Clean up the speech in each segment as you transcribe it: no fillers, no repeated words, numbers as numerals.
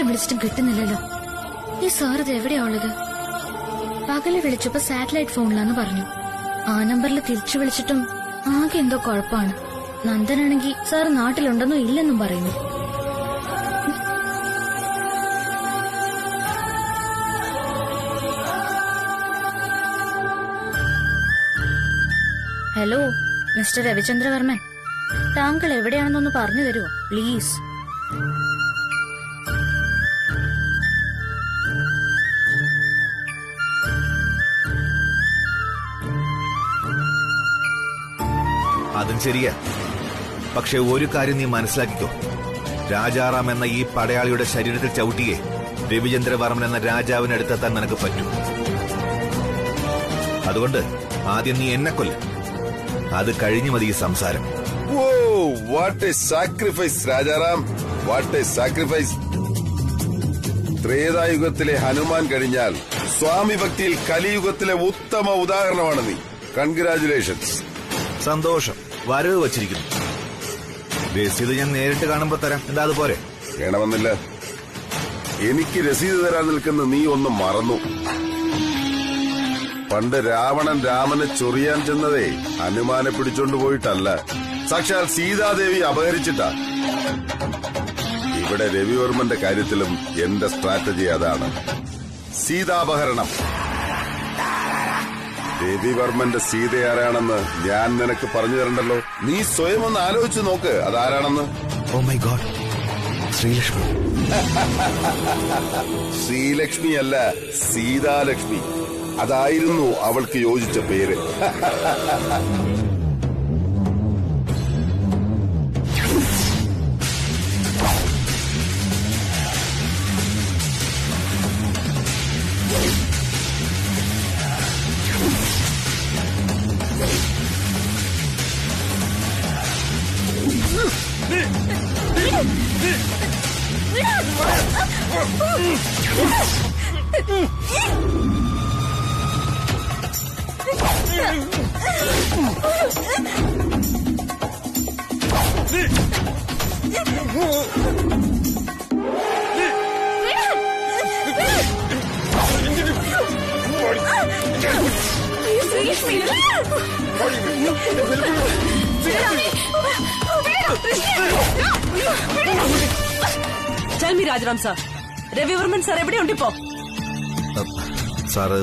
വിളിച്ചിട്ടും കിട്ടുന്നില്ലല്ലോ. ഈ സാർ ഇത് എവിടെയാ ഉള്ളത്? പകല് വിളിച്ചപ്പോ സാറ്റലൈറ്റ് ഫോണിലാന്ന് പറഞ്ഞു. ആ നമ്പറിൽ തിരിച്ചു വിളിച്ചിട്ടും ആകെ എന്തോ കുഴപ്പമാണ്. നന്ദനാണെങ്കിൽ സാർ നാട്ടിലുണ്ടെന്നോ ഇല്ലെന്നും പറയുന്നു. ഹലോ മിസ്റ്റർ രവിചന്ദ്രവർമ്മൻ, താങ്കൾ എവിടെയാണെന്നൊന്ന് പറഞ്ഞു തരുമോ പ്ലീസ്? അതും ശരിയാ. പക്ഷെ ഒരു കാര്യം നീ മനസ്സിലാക്കിക്കോ. രാജാറാം എന്ന ഈ പടയാളിയുടെ ശരീരത്തിൽ ചവിട്ടിയേ രവിചന്ദ്രവർമ്മൻ എന്ന രാജാവിന് അടുത്തെത്താൻ നിനക്ക് പറ്റും. അതുകൊണ്ട് ആദ്യം നീ എന്നെ കൊല്ല. അത് കഴിഞ്ഞു മതി ഈ സംസാരം. Oh what a sacrifice Rajaram, what a sacrifice. ത്രേതായുഗത്തിലെ ഹനുമാൻ കഴിഞ്ഞാൽ സ്വാമി ഭക്തിയിൽ കലിയുഗത്തിലെ ഉത്തമ ഉദാഹരണമാണ് നീ. കൺഗ്രാചുലേഷൻസ്. സന്തോഷം. വരവ് വച്ചിരിക്കുന്നു. രസീത് ഞാൻ നേരിട്ട് കാണുമ്പോ തരാം. എന്താ അതുപോലെ? വേണമെന്നില്ല. എനിക്ക് രസീത് തരാൻ നിൽക്കുന്ന നീ ഒന്ന് മറന്നു. പണ്ട് രാവണൻ രാമനെ ചൊറിയാൻ ചെന്നതേ ഹനുമാനെ പിടിച്ചോണ്ടു പോയിട്ടല്ല, സാക്ഷാൽ സീതാദേവി അപഹരിച്ചിട്ടാ. ഇവിടെ രവിവർമ്മന്റെ കാര്യത്തിലും എന്റെ സ്ട്രാറ്റജി അതാണ്. സീതാപഹരണം. രവിവർമ്മന്റെ സീതയാരാണെന്ന് ഞാൻ നിനക്ക് പറഞ്ഞു തരണ്ടല്ലോ. നീ സ്വയം ഒന്ന് ആലോചിച്ച് നോക്ക് അതാരാണെന്ന്. Oh my God, Sreelakshmi. Sreelakshmi അല്ല, സീതാലക്ഷ്മി. അതായിരുന്നു അവൾക്ക് യോജിച്ച പേര്. Tell me, Rajaram sir. Ravivarman sir എവിടെയുണ്ട് ഇപ്പോ? സാറ്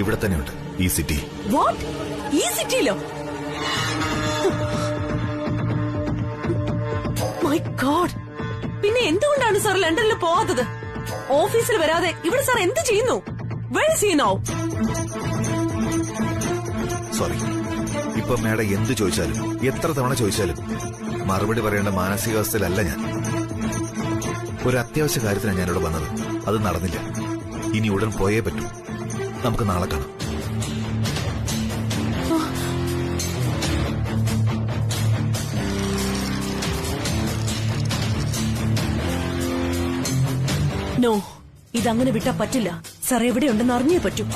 ഇവിടെ തന്നെയുണ്ട്, ഈ സിറ്റി. വാട്ട്? ഈ സിറ്റിയിലോ? My God. പിന്നെ എന്തുകൊണ്ടാണ് സാർ ലണ്ടനിൽ പോവാത്തത്? ഓഫീസിൽ വരാതെ ഇവിടെ സാർ എന്ത് ചെയ്യുന്നു? Where is he now? Sorry. ഇപ്പൊ മേഡം എന്ത് ചോദിച്ചാലും എത്ര തവണ ചോദിച്ചാലും മറുപടി പറയേണ്ട മാനസികാവസ്ഥയിലല്ല ഞാൻ. ഒരു അത്യാവശ്യ കാര്യത്തിനാണ് ഞാനിവിടെ വന്നത്. അത് നടന്നില്ല. ഇനി ഉടൻ പോയേ പറ്റൂ. നമുക്ക് നാളെ കാണാം. നോ, ഇതങ്ങനെ വിട്ടാ പറ്റില്ല. സാർ എവിടെയുണ്ടെന്ന് അറിഞ്ഞേ പറ്റൂ.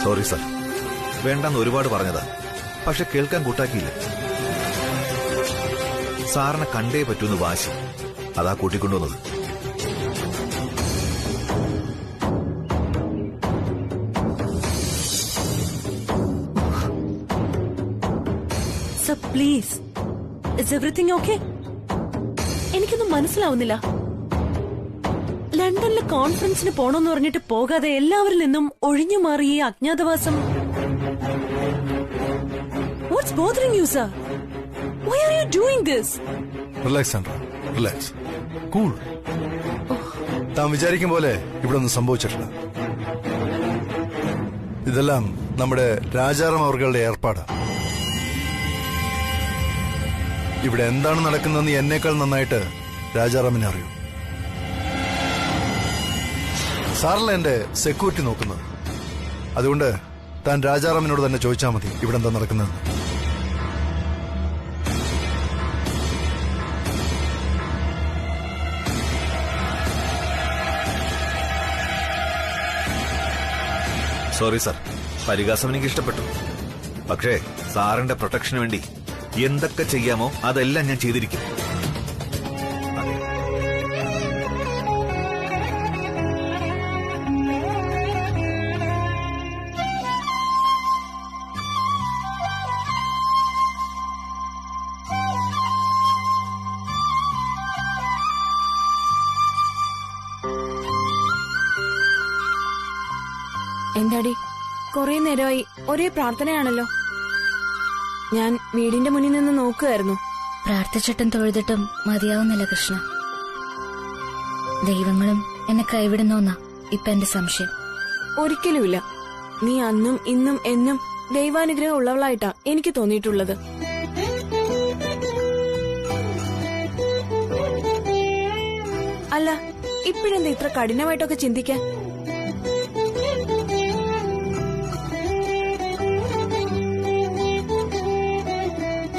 സോറി സർ, വേണ്ടെന്ന് ഒരുപാട് പറഞ്ഞതാ. പക്ഷെ കേൾക്കാൻ കൂട്ടാക്കിയില്ല. സാറിനെ കണ്ടേ പറ്റൂന്ന് വാശി, അതാ കൂട്ടിക്കൊണ്ടുവന്നത്. Sir please, is everything okay? എനിക്കൊന്നും മനസ്സിലാവുന്നില്ല. ലണ്ടനിലെ കോൺഫറൻസിന് പോണോന്ന് പറഞ്ഞിട്ട് പോകാതെ എല്ലാവരിൽ നിന്നും ഒഴിഞ്ഞു മാറിയ ഈ അജ്ഞാതവാസം. What's bothering you sir? Why are you doing this? Relax Andrea, relax, cool. താൻ വിചാരിക്കും പോലെ ഇവിടെ ഒന്നും സംഭവിച്ചിട്ടില്ല. ഇതെല്ലാം നമ്മുടെ രാജാറാം അവരുടെ ഏർപ്പാടാണ്. ഇവിടെ എന്താണ് നടക്കുന്നതെന്ന് എന്നേക്കാൾ നന്നായിട്ട് രാജാറാമിനെ അറിയൂ. സാറല്ല എന്റെ സെക്യൂരിറ്റി നോക്കുന്നത്. അതുകൊണ്ട് താൻ രാജാറാമിനോട് തന്നെ ചോദിച്ചാൽ മതി ഇവിടെ എന്താ നടക്കുന്നത്. സോറി സർ, പരിഹാസം എനിക്ക് ഇഷ്ടപ്പെട്ടു. പക്ഷേ സാറിന്റെ പ്രൊട്ടക്ഷന് വേണ്ടി എന്തൊക്കെ ചെയ്യാമോ അതെല്ലാം ഞാൻ ചെയ്തിരിക്കും. എന്താടി, കുറെ നേരമായി ഒരേ പ്രാർത്ഥനയാണല്ലോ. ഞാൻ വീടിന്റെ മുന്നിൽ നിന്ന് നോക്കുകയായിരുന്നു. പ്രാർത്ഥിച്ചിട്ടും തൊഴുതിട്ടും മതിയാവുന്നില്ല കൃഷ്ണ. ദൈവങ്ങളും എന്നെ കൈവിടുന്നോന്നാ ഇപ്പൊ എന്റെ സംശയം. ഒരിക്കലുമില്ല. നീ അന്നും ഇന്നും എന്നും ദൈവാനുഗ്രഹം ഉള്ളവളായിട്ടാ എനിക്ക് തോന്നിയിട്ടുള്ളത്. അല്ല, ഇപ്പോഴെന്താ ഇത്ര കഠിനമായിട്ടൊക്കെ ചിന്തിക്കാൻ?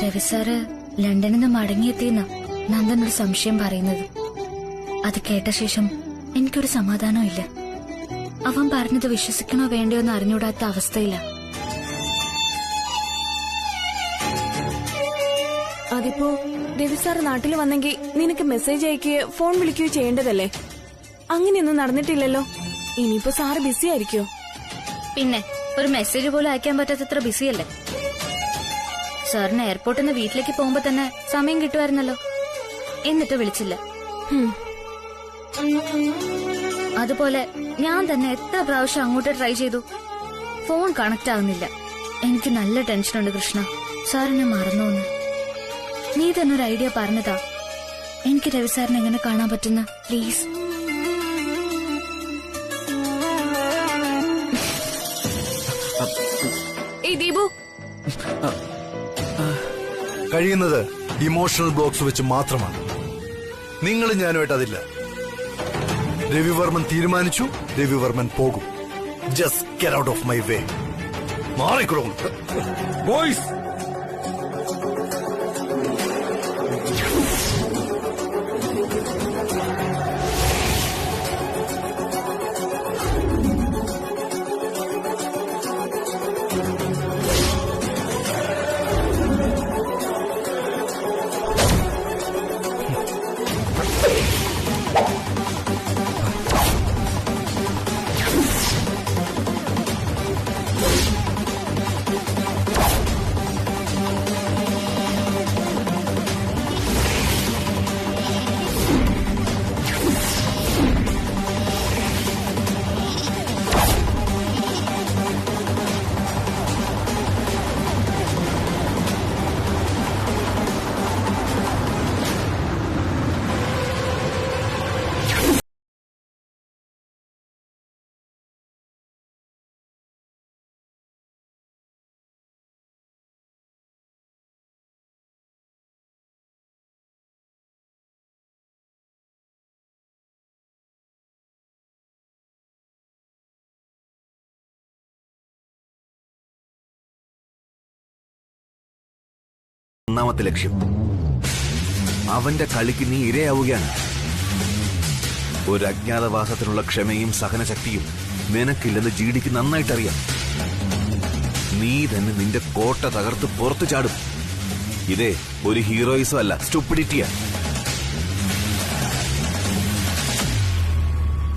രവി സാറ് ലണ്ടനിൽ നിന്ന് മടങ്ങിയെത്തിയെന്ന നന്ദൻ ഒരു സംശയം പറയുന്നത്. അത് കേട്ട ശേഷം എനിക്കൊരു സമാധാനം ഇല്ല. അവൻ പറഞ്ഞത് വിശ്വസിക്കണോ വേണ്ടയോ എന്ന് അറിഞ്ഞൂടാത്ത അവസ്ഥയില്ല. അതിപ്പോ രവി സാറ് നാട്ടിൽ വന്നെങ്കിൽ നിനക്ക് മെസ്സേജ് അയക്കുകയോ ഫോൺ വിളിക്കുകയോ ചെയ്യേണ്ടതല്ലേ? അങ്ങനെയൊന്നും നടന്നിട്ടില്ലല്ലോ. ഇനിയിപ്പോ സാറ് ബിസി ആയിരിക്കോ? പിന്നെ ഒരു മെസ്സേജ് പോലും അയക്കാൻ പറ്റാത്തത്ര ബിസിയല്ലേ. സാറിന് എയർപോർട്ടിൽ നിന്ന് വീട്ടിലേക്ക് പോകുമ്പോ തന്നെ സമയം കിട്ടുമായിരുന്നല്ലോ. എന്നിട്ട് വിളിച്ചില്ല. അതുപോലെ ഞാൻ തന്നെ എത്ര പ്രാവശ്യം അങ്ങോട്ട് ട്രൈ ചെയ്തു, ഫോൺ കണക്ട് ആവുന്നില്ല. എനിക്ക് നല്ല ടെൻഷനുണ്ട് കൃഷ്ണ. സാറിനെ മറന്നോന്ന്. നീ തന്നെ ഒരു ഐഡിയ പറഞ്ഞതാ. എനിക്ക് രവി സാറിനെ എങ്ങനെ കാണാൻ പറ്റുന്ന, പ്ലീസ്. ദീപു, കഴിയുന്നത് ഇമോഷണൽ ബ്ലോക്സ് വെച്ച് മാത്രമാണ്. നിങ്ങൾ ഞാനുമായിട്ട് അതില്ല. രവിവർമ്മൻ തീരുമാനിച്ചു, രവിവർമ്മൻ പോകും. Just get out of my way. മാറിക്കൊള്ളൂ ബോയ്സ്. ഒന്നാമത്തെ ലക്ഷ്യം, അവന്റെ കളിക്ക് നീ ഇരയാവുകയാണ്. ഒരു അജ്ഞാതവാസത്തിനുള്ള ക്ഷമയും സഹനശക്തിയും നിനക്കില്ലെന്ന് ജിഡിക്ക് നന്നായിട്ടറിയാം. നീ തന്നെ നിന്റെ കോട്ട തകർത്ത് പുറത്തു ചാടും. ഇതേ ഒരു ഹീറോയിസം അല്ല, സ്റ്റുപ്പിഡിറ്റിയാ.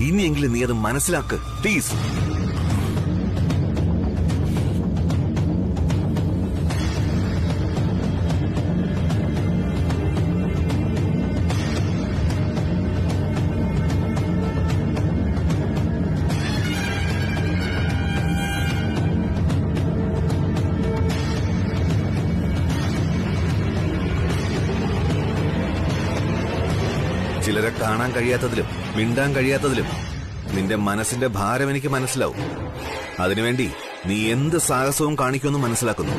ഇനിയെങ്കിലും നീ അത് മനസ്സിലാക്ക് പ്ലീസ്. ചിലരെ കാണാൻ കഴിയാത്തതിലും മിണ്ടാൻ കഴിയാത്തതിലും നിന്റെ മനസ്സിന്റെ ഭാരം എനിക്ക് മനസ്സിലാവും. അതിനുവേണ്ടി നീ എന്ത് സാഹസവും കാണിക്കുമെന്ന് മനസ്സിലാക്കുന്നു.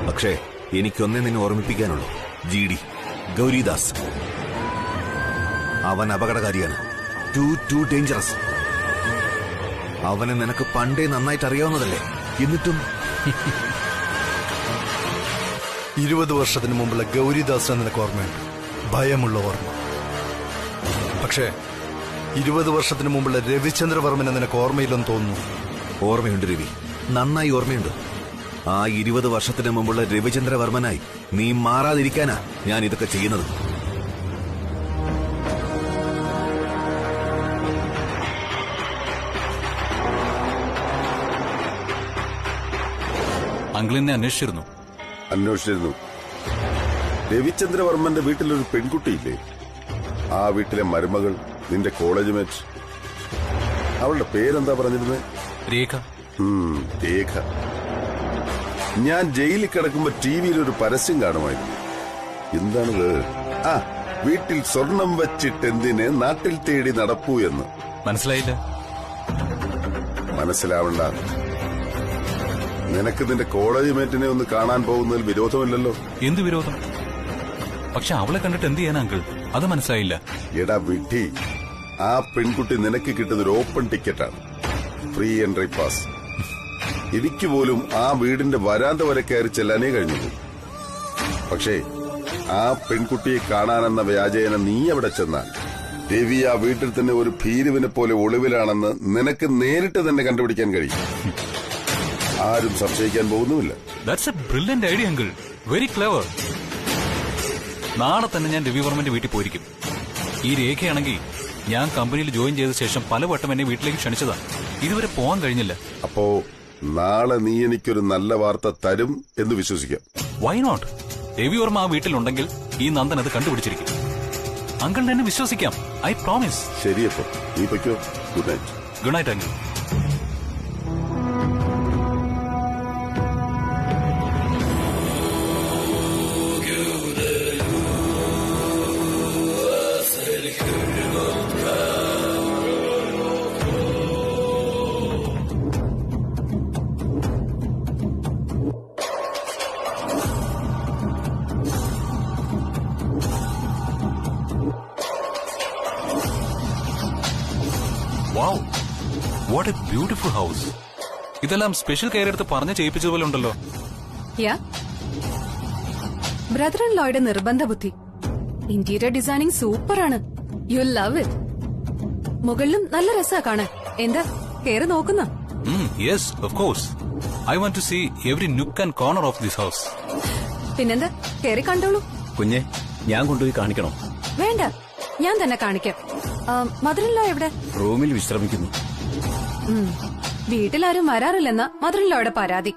പക്ഷേ എനിക്കൊന്നേ നിന്നെ ഓർമ്മിപ്പിക്കാനുള്ളൂ, GD ഗൗരിദാസ്. അവൻ അപകടകാരിയാണ്. To dangerous. അവനെ നിനക്ക് പണ്ടേ നന്നായിട്ട് അറിയാവുന്നതല്ലേ? എന്നിട്ടും 20 വർഷത്തിന് മുമ്പുള്ള ഗൗരിദാസിനെ നിനക്ക് ഓർമ്മയുണ്ട്, ഭയമുള്ള ഓർമ്മ. പക്ഷേ 20 വർഷത്തിന് മുമ്പുള്ള രവിചന്ദ്രവർമ്മനെ നിനക്ക് ഓർമ്മയില്ലെന്ന് തോന്നുന്നു. ഓർമ്മയുണ്ട് രവി, നന്നായി ഓർമ്മയുണ്ട്. ആ 20 വർഷത്തിന് മുമ്പുള്ള രവിചന്ദ്രവർമ്മനായി നീ മാറാതിരിക്കാനാ ഞാൻ ഇതൊക്കെ ചെയ്യുന്നത്. അങ്കിളിനെ അന്വേഷിച്ചിരുന്നു. രവിചന്ദ്രവർമ്മന്റെ വീട്ടിലൊരു പെൺകുട്ടിയില്ലേ? ആ വീട്ടിലെ മരുമകൾ, നിന്റെ കോളേജ് മേറ്റ്. അവളുടെ പേരെന്താ പറഞ്ഞിരുന്നത്? രേഖ. രേഖ. ഞാൻ ജയിലിൽ കിടക്കുമ്പോ ടിവിയിൽ ഒരു പരസ്യം കാണുമായിരുന്നു. എന്താണത്? ആ, വീട്ടിൽ സ്വർണം വച്ചിട്ടെന്തിന് നാട്ടിൽ തേടി നടപ്പൂ എന്ന്. മനസ്സിലായില്ല. മനസ്സിലാവണ്ട. നിനക്ക് നിന്റെ കോളേജ് മേറ്റിനെ ഒന്ന് കാണാൻ പോകുന്നതിൽ വിരോധമില്ലല്ലോ. എന്ത് വിരോധം? പക്ഷെ അവളെ കണ്ടിട്ട് എന്ത് ചെയ്യാൻ അങ്കിൾ? അത് മനസ്സിലായില്ല. എടാ വിഡ്ഢി, ആ പെൺകുട്ടി നിനക്ക് കിട്ടുന്ന ഒരു ഓപ്പൺ ടിക്കറ്റാണ്, ഫ്രീ എൻട്രി പാസ്. എനിക്ക് പോലും ആ വീടിന്റെ വരാന്ത വരെ കയറി ചെല്ലാനേ കഴിഞ്ഞു. പക്ഷേ ആ പെൺകുട്ടിയെ കാണാനെന്ന വ്യാജേന നീ അവിടെ ചെന്നാൽ രവി ആ വീട്ടിൽ തന്നെ ഒരു ഭീരുവിനെ പോലെ ഒളിവിലാണെന്ന് നിനക്ക് നേരിട്ട് തന്നെ കണ്ടുപിടിക്കാൻ കഴിയും. ആരും സംശയിക്കാൻ പോകുന്നുമില്ല. That's a brilliant idea uncle, very clever. നാളെ തന്നെ ഞാൻ രവിവർമ്മന്റെ വീട്ടിൽ പോയിരിക്കും. ഈ രേഖയാണെങ്കിൽ ഞാൻ കമ്പനിയിൽ ജോയിൻ ചെയ്ത ശേഷം പലവട്ടം എന്നെ വീട്ടിലേക്ക് ക്ഷണിച്ചതാ. ഇതുവരെ പോകാൻ കഴിഞ്ഞില്ല. അപ്പോ നാളെ നീ എനിക്കൊരു നല്ല വാർത്ത തരും എന്ന് വിശ്വസിക്കാം. Why not? രവിവർമ്മ ആ വീട്ടിലുണ്ടെങ്കിൽ ഈ നന്ദൻ അത് കണ്ടുപിടിച്ചിരിക്കും. അങ്കിളിന് എന്നെ വിശ്വസിക്കാം. I promise. ശരിയപ്പോ നീ പൊയ്ക്കോ. Good night. Good night uncle. Wow, what a beautiful house. ഇതെല്ലാം സ്പെഷ്യൽ കെയർ എടുത്ത് പറഞ്ഞ് ചെയ്യിപ്പിച്ചതുപോലെ ഉണ്ടല്ലോ. ബ്രദർ ഇൻ ലോയുടെ നിർബന്ധ ബുദ്ധി. ഇന്റീരിയർ ഡിസൈനിങ് സൂപ്പറാണ്. You love it. മുകളിലും നല്ല രസാ കാണാൻ. എന്താ കയറി നോക്കുന്ന? Yes, of course. I want to see every nook and corner of this house. പിന്നെന്താ, കയറി കണ്ടോളൂ. കുഞ്ഞെ, ഞാൻ കൊണ്ടുപോയി കാണിക്കണോ? വേണ്ട, ഞാൻ തന്നെ കാണിക്കാം. മദർ ഇൻ ലോ എവിടെ? റൂമിൽ വിശ്രമിക്കുന്നു. വീട്ടിലാരും വരാറില്ലെന്ന മദർ ഇൻ ലോയുടെ പരാതി.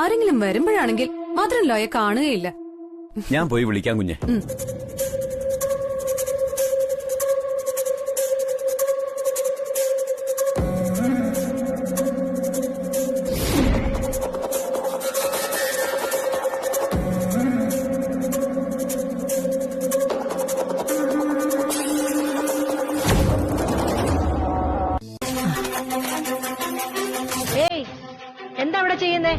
ആരെങ്കിലും വരുമ്പോഴാണെങ്കിൽ മദർ ഇൻ ലോയെ കാണുകയില്ല. ഞാൻ പോയി വിളിക്കാം കുഞ്ഞെ. എന്താ അവിടെ ചെയ്യുന്നേ?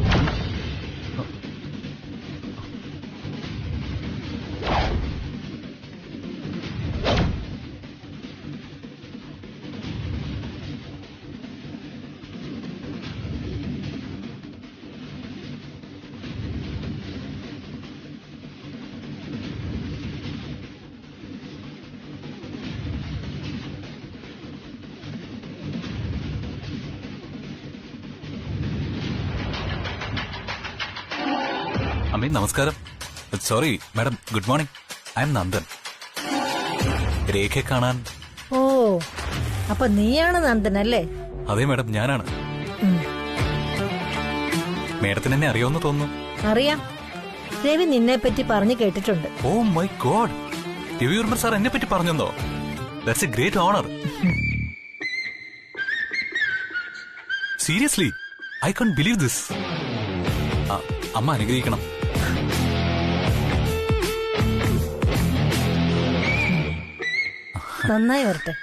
അമ്മേ നമസ്കാരം. Sorry madam, good morning. I M Nandan. രേഖയെ കാണാൻ. ഓ, അപ്പൊ നീയാണ് നന്ദൻ അല്ലേ? അതെ മാഡം, ഞാനാണ്. മേഡത്തിന് എന്നെ അറിയാമെന്ന് തോന്നുന്നു. അറിയാം, രവി നിന്നെ പറ്റി പറഞ്ഞു കേട്ടിട്ടുണ്ട്. ഓ മൈ ഗോഡ്, രവിവർമ്മ സാർ എന്നെ പറ്റി പറഞ്ഞോ? That's A great owner. Seriously I can't believe this. അമ്മ അനുഗ്രഹിക്കണം. നന്നായി വരട്ടെ.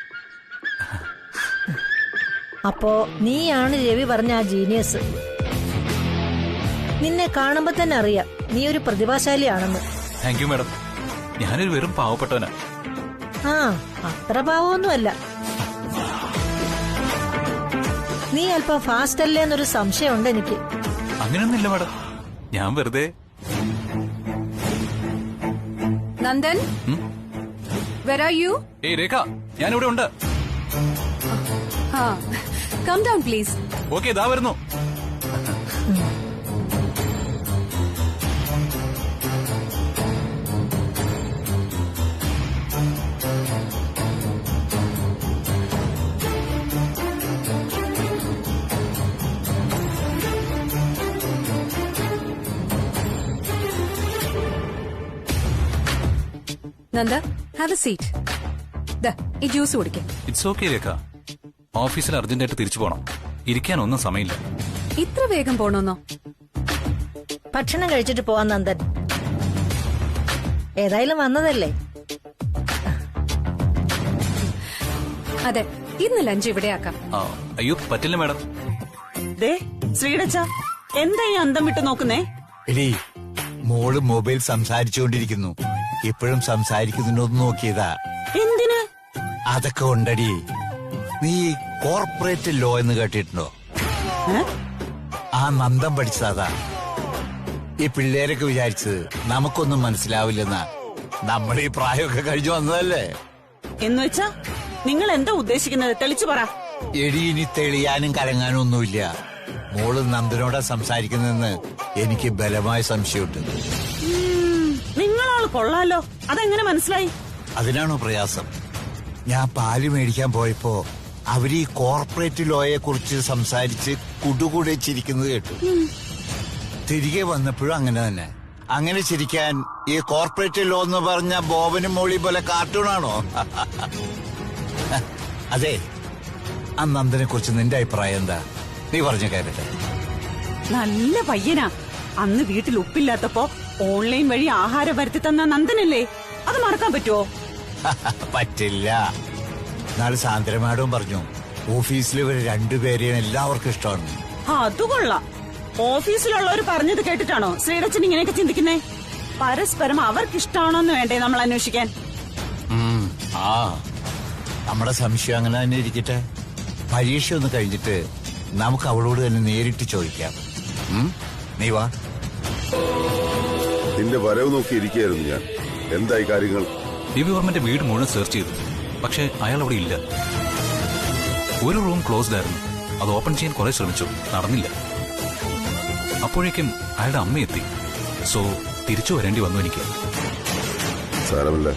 അപ്പോ നീയാണ് രവി പറഞ്ഞ ആ ജീനിയസ്. നിന്നെ കാണുമ്പോ തന്നെ അറിയാം നീ ഒരു പ്രതിഭാശാലിയാണെന്ന്. Thank you madam. ഞാനൊരു വെറും പാവപ്പെട്ടവനാ. ആ, അത്ര പാവമൊന്നുമല്ല. നീ അല്പം ഫാസ്റ്റ് അല്ലേ എന്നൊരു സംശയമുണ്ട് എനിക്ക്. അങ്ങനെയൊന്നുമില്ല മാഡം, ഞാൻ വെറുതെ. Nandan, where are you? ഏയ് രേഖ, ഞാനിവിടെ ഉണ്ട്. Come down please. ഓക്കെ, ഇതാ വരുന്നു. Nanda, have a seat. ദാ, ഈ ജ്യൂസ് കുടിക്കാം. ഇറ്റ്സ് ഓക്കെ രേഖ, ഓഫീസിൽ അർജന്റായിട്ട് തിരിച്ചു പോണം. ഇരിക്കാനൊന്നും സമയമില്ല. ഇത്ര വേഗം പോണോന്നോ? ഭക്ഷണം കഴിച്ചിട്ട് പോവാൻ നന്ദൻ. ഏതായാലും വന്നതല്ലേ. അതെ, ഇന്ന് ലഞ്ച് ഇവിടെ ആക്കാം. അയ്യോ പറ്റില്ല മാഡം. ശ്രീടച്ച, എന്താ ഈ അന്തം വിട്ട് നോക്കുന്നേ? എടീ, മോള് മൊബൈൽ സംസാരിച്ചുകൊണ്ടിരിക്കുന്നു. ഇപ്പോഴും സംസാരിക്കുന്നുണ്ടോന്ന് നോക്കിയതാ. എന്തിന്? അതൊക്കെ ഉണ്ടടി. നീ കോർപ്പറേറ്റ് ലോ എന്ന് കേട്ടിട്ടുണ്ടോ? ആ നന്ദം പഠിച്ചതാ. ഈ പിള്ളേരൊക്കെ വിചാരിച്ചത് നമുക്കൊന്നും മനസ്സിലാവില്ലെന്നാ. നമ്മുടെ ഈ പ്രായമൊക്കെ കഴിഞ്ഞു വന്നതല്ലേ. എന്നുവെച്ചാ നിങ്ങൾ എന്താ ഉദ്ദേശിക്കുന്നത്? തെളിച്ചു പറ. എടി, ഇനി തെളിയാനും കലങ്ങാനും ഒന്നുമില്ല. മോള് നന്ദനോടാ സംസാരിക്കുന്നതെന്ന് എനിക്ക് ബലമായ സംശയമുണ്ട്. നിങ്ങളാള് കൊള്ളാലോ, അതെങ്ങനെ മനസ്സിലായി? അതിനാണോ പ്രയാസം? ഞാൻ പാല് മേടിക്കാൻ പോയപ്പോ അവര് ഈ കോർപ്പറേറ്റ് ലോയെ കുറിച്ച് സംസാരിച്ച് കുടുകൂടെ ചിരിക്കുന്നത് കേട്ടു. തിരികെ വന്നപ്പോഴും അങ്ങനെ തന്നെ. അങ്ങനെ ചിരിക്കാൻ ഈ കോർപ്പറേറ്റ് ലോ എന്ന് പറഞ്ഞ ബോബനും മോളി പോലെ കാർട്ടൂണാണോ? അതെ, ആ നന്ദനെ കുറിച്ച് നിന്റെ അഭിപ്രായം എന്താ? നീ പറഞ്ഞ കേട്ടെ. നല്ല പയ്യനാ. അന്ന് വീട്ടിൽ ഉപ്പില്ലാത്തപ്പോ ഓൺലൈൻ വഴി ആഹാരം വരുത്തി തന്ന നന്ദനല്ലേ? അത് മറക്കാൻ പറ്റുമോ? പറ്റില്ല. നാളെ സാന്ദ്രമാഡവും പറഞ്ഞു ഓഫീസിൽ ഇവര് രണ്ടുപേരെയും എല്ലാവർക്കും ഇഷ്ടമാണ്. അത് കൊള്ളാം. ഓഫീസിലുള്ളവർ പറഞ്ഞത് കേട്ടിട്ടാണോ ശ്രീടച്ചൻ ഇങ്ങനെയൊക്കെ ചിന്തിക്കുന്നേ? പരസ്പരം അവർക്കിഷ്ടാണോന്ന് വേണ്ടേ നമ്മൾ അന്വേഷിക്കാൻ? ആ, നമ്മുടെ സംശയം അങ്ങനെ തന്നെ ഇരിക്കട്ടെ. പരീക്ഷ ഒന്ന് കഴിഞ്ഞിട്ട് നമുക്ക് അവളോട് തന്നെ നേരിട്ട് ചോദിക്കാം. നീ വാ. നിന്റെ വരവ് നോക്കി ഇരിക്കുകയായിരുന്നു ഞാൻ. എന്തായി കാര്യങ്ങൾ? രവിവർമ്മന്റെ വീട് മുഴുവൻ സെർച്ച് ചെയ്തു, പക്ഷെ അയാൾ അവിടെ ഇല്ല. ഒരു റൂം ക്ലോസ്ഡ് ആയിരുന്നു. അത് ഓപ്പൺ ചെയ്യാൻ കുറെ ശ്രമിച്ചു, നടന്നില്ല. അപ്പോഴേക്കും അയാളുടെ അമ്മ എത്തി. സോ തിരിച്ചു വരേണ്ടി വന്നു എനിക്ക്. സാരമില്ല,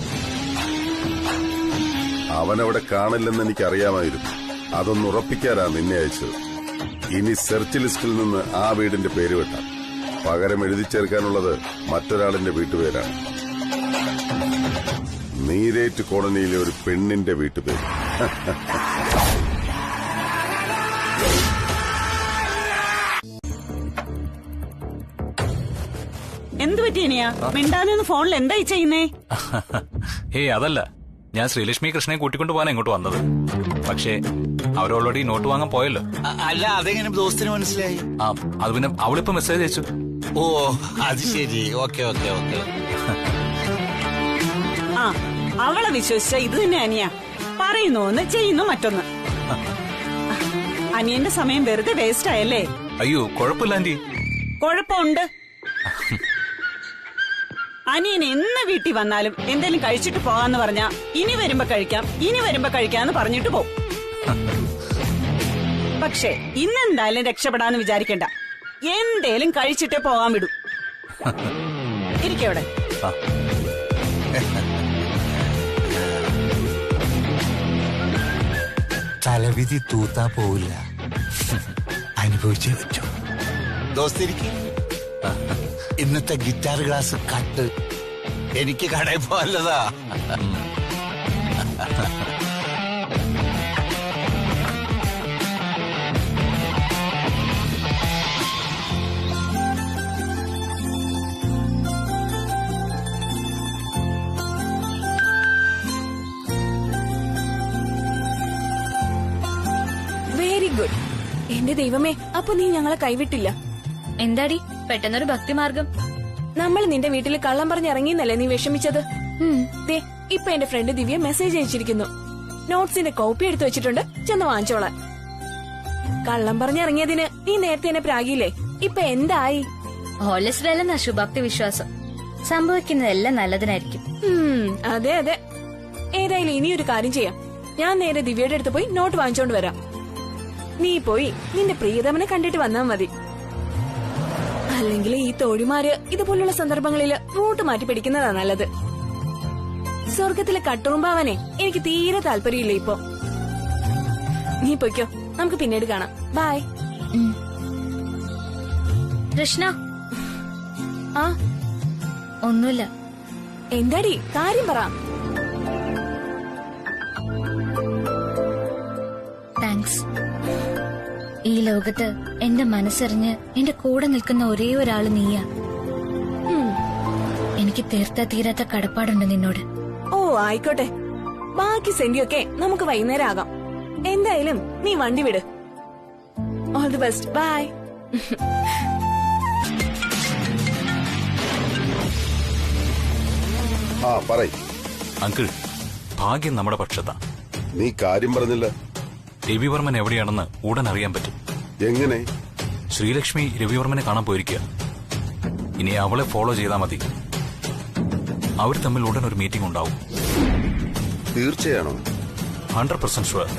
അവനവിടെ കാണില്ലെന്ന് എനിക്കറിയാമായിരുന്നു. അതൊന്ന് ഉറപ്പിക്കാനാ നിന്നെ അയച്ചത്. ഇനി സെർച്ച് ലിസ്റ്റിൽ നിന്ന് ആ വീടിന്റെ പേര് വെട്ടാം. പകരം എഴുതി ചേർക്കാനുള്ളത് മറ്റൊരാളിന്റെ വീട്ടുപേരാണ്. നീരേറ്റ് കോളനിയിലെ ഒരു പെണ്ണിന്റെ വീട്ടുപേര്. എന്ത് പറ്റി ഇനിയാ? മിണ്ടാനൊന്ന് ഫോണിൽ എന്തായി ചെയ്യുന്നേ? ഏയ് അതല്ല, ഞാൻ ശ്രീലക്ഷ്മി കൃഷ്ണനെ കൂട്ടിക്കൊണ്ടു പോകാൻ ഇങ്ങോട്ട് വന്നത്. പക്ഷേ അവർ ഓൾറെഡി നോട്ട് വാങ്ങാൻ പോയല്ലോ. അല്ല, അതെങ്ങനെ ദോസ്തിന് മനസ്സിലായി? അത് പിന്നെ അവളിപ്പോ മെസ്സേജ് അയച്ചു. ഓ, അത് ശരി. Okay okay okay. ആ, അവളെ വിശ്വസിച്ച ഇത് തന്നെ അനിയ. പറയുന്നു ഒന്ന്, ചെയ്യുന്നു മറ്റൊന്ന്. അനിയന്റെ സമയം വെറുതെ വേസ്റ്റ് ആയല്ലേ? അയ്യോ കുഴപ്പമില്ല ആന്റി. കുഴപ്പമുണ്ട്. അനിയൻ എന്ന് വീട്ടിൽ വന്നാലും എന്തെങ്കിലും കഴിച്ചിട്ട് പോകാന്ന് പറഞ്ഞാ ഇനി വരുമ്പോ കഴിക്കാം, ഇനി വരുമ്പോ കഴിക്കാന്ന് പറഞ്ഞിട്ട് പോകും. പക്ഷേ ഇന്നെന്തായാലും രക്ഷപ്പെടാന്ന് വിചാരിക്കണ്ട. എന്തേലും കഴിച്ചിട്ടേ പോകാൻ വിടും. ഇരിക്കവിടെ. ആ. തലവിധി തൂത്താ പോവില്ല, അനുഭവിച്ചേ പറ്റൂ. ദോസ്തിരിക്ക് ഇന്നത്തെ ഗിറ്റാർ ക്ലാസ് കട്ട് എനിക്ക് കടയിൽ പോലതാ. Very good. എന്റെ ദൈവമേ, അപ്പൊ നീ ഞങ്ങളെ കൈവിട്ടില്ല. എന്താടി പെട്ടെന്നൊരു ഭക്തിമാർഗം? നമ്മൾ നിന്റെ വീട്ടിൽ കള്ളം പറഞ്ഞിറങ്ങിന്നല്ലേ നീ വിഷമിച്ചത്? ദേ ഇപ്പൊ എന്റെ ഫ്രണ്ട് ദിവ്യ മെസ്സേജ് അയച്ചിരിക്കുന്നു. നോട്ട്സിന്റെ കോപ്പി എടുത്തു വെച്ചിട്ടുണ്ട്, ചെന്ന് വാങ്ങിച്ചോളാൻ. കള്ളം പറഞ്ഞിറങ്ങിയതിന് നീ നേരത്തെ എന്നെ പ്രാഗിയില്ലേ, ഇപ്പൊ എന്തായി? ഹോളിസ്ഡല്ലെന്ന ശുഭാപ്തി വിശ്വാസം. സംഭവിക്കുന്നതെല്ലാം നല്ലതിനായിരിക്കും. അതെ അതെ. ഏതായാലും ഇനിയൊരു കാര്യം ചെയ്യാം. ഞാൻ നേരെ ദിവ്യയുടെ അടുത്ത് പോയി നോട്ട് വാങ്ങിച്ചോണ്ട് വരാം. നീ പോയി നിന്റെ പ്രിയതമനെ കണ്ടിട്ട് വന്നാ മതി. അല്ലെങ്കിൽ ഈ തോഴിമാര് ഇതുപോലുള്ള സന്ദർഭങ്ങളിൽ റൂട്ട് മാറ്റി പിടിക്കുന്നതാ നല്ലത്. സ്വർഗത്തിലെ കട്ടുറുമ്പാവാനേ എനിക്ക് തീരെ താല്പര്യമില്ല ഇപ്പൊ. നീ പൊയ്ക്കോ, നമുക്ക് പിന്നീട് കാണാം. ബൈ. കൃഷ്ണ. ആ ഒന്നുമില്ല. എന്താടി കാര്യം പറ. താങ്ക്സ്. ഈ ലോകത്ത് എന്റെ മനസ്സറിഞ്ഞ് എന്റെ കൂടെ നിൽക്കുന്ന ഒരേ ഒരാള് നീയാ. എനിക്ക് തീർത്താ തീരാത്ത കടപ്പാടുണ്ട് നിന്നോട്. ഓ ആയിക്കോട്ടെ, ബാക്കി സെന്റിയൊക്കെ നമുക്ക് വൈകുന്നേരം ആകാം. എന്തായാലും നീ വണ്ടി വിട്. All the best. ബൈ. ആ പറയ്. അങ്കിൾ, ഭാഗ്യം നമ്മുടെ പക്ഷത്താ. നീ കാര്യം പറഞ്ഞില്ല. രവിവർമ്മൻ എവിടെയാണെന്ന് ഉടൻ അറിയാൻ പറ്റും. എങ്ങനെ? ശ്രീലക്ഷ്മി രവിവർമ്മനെ കാണാൻ പോയിരിക്കുക. ഇനി അവളെ ഫോളോ ചെയ്താൽ മതി. അവർ തമ്മിൽ ഉടൻ ഒരു മീറ്റിംഗ് ഉണ്ടാവും. തീർച്ചയാണോ? 100% ഷുവർ.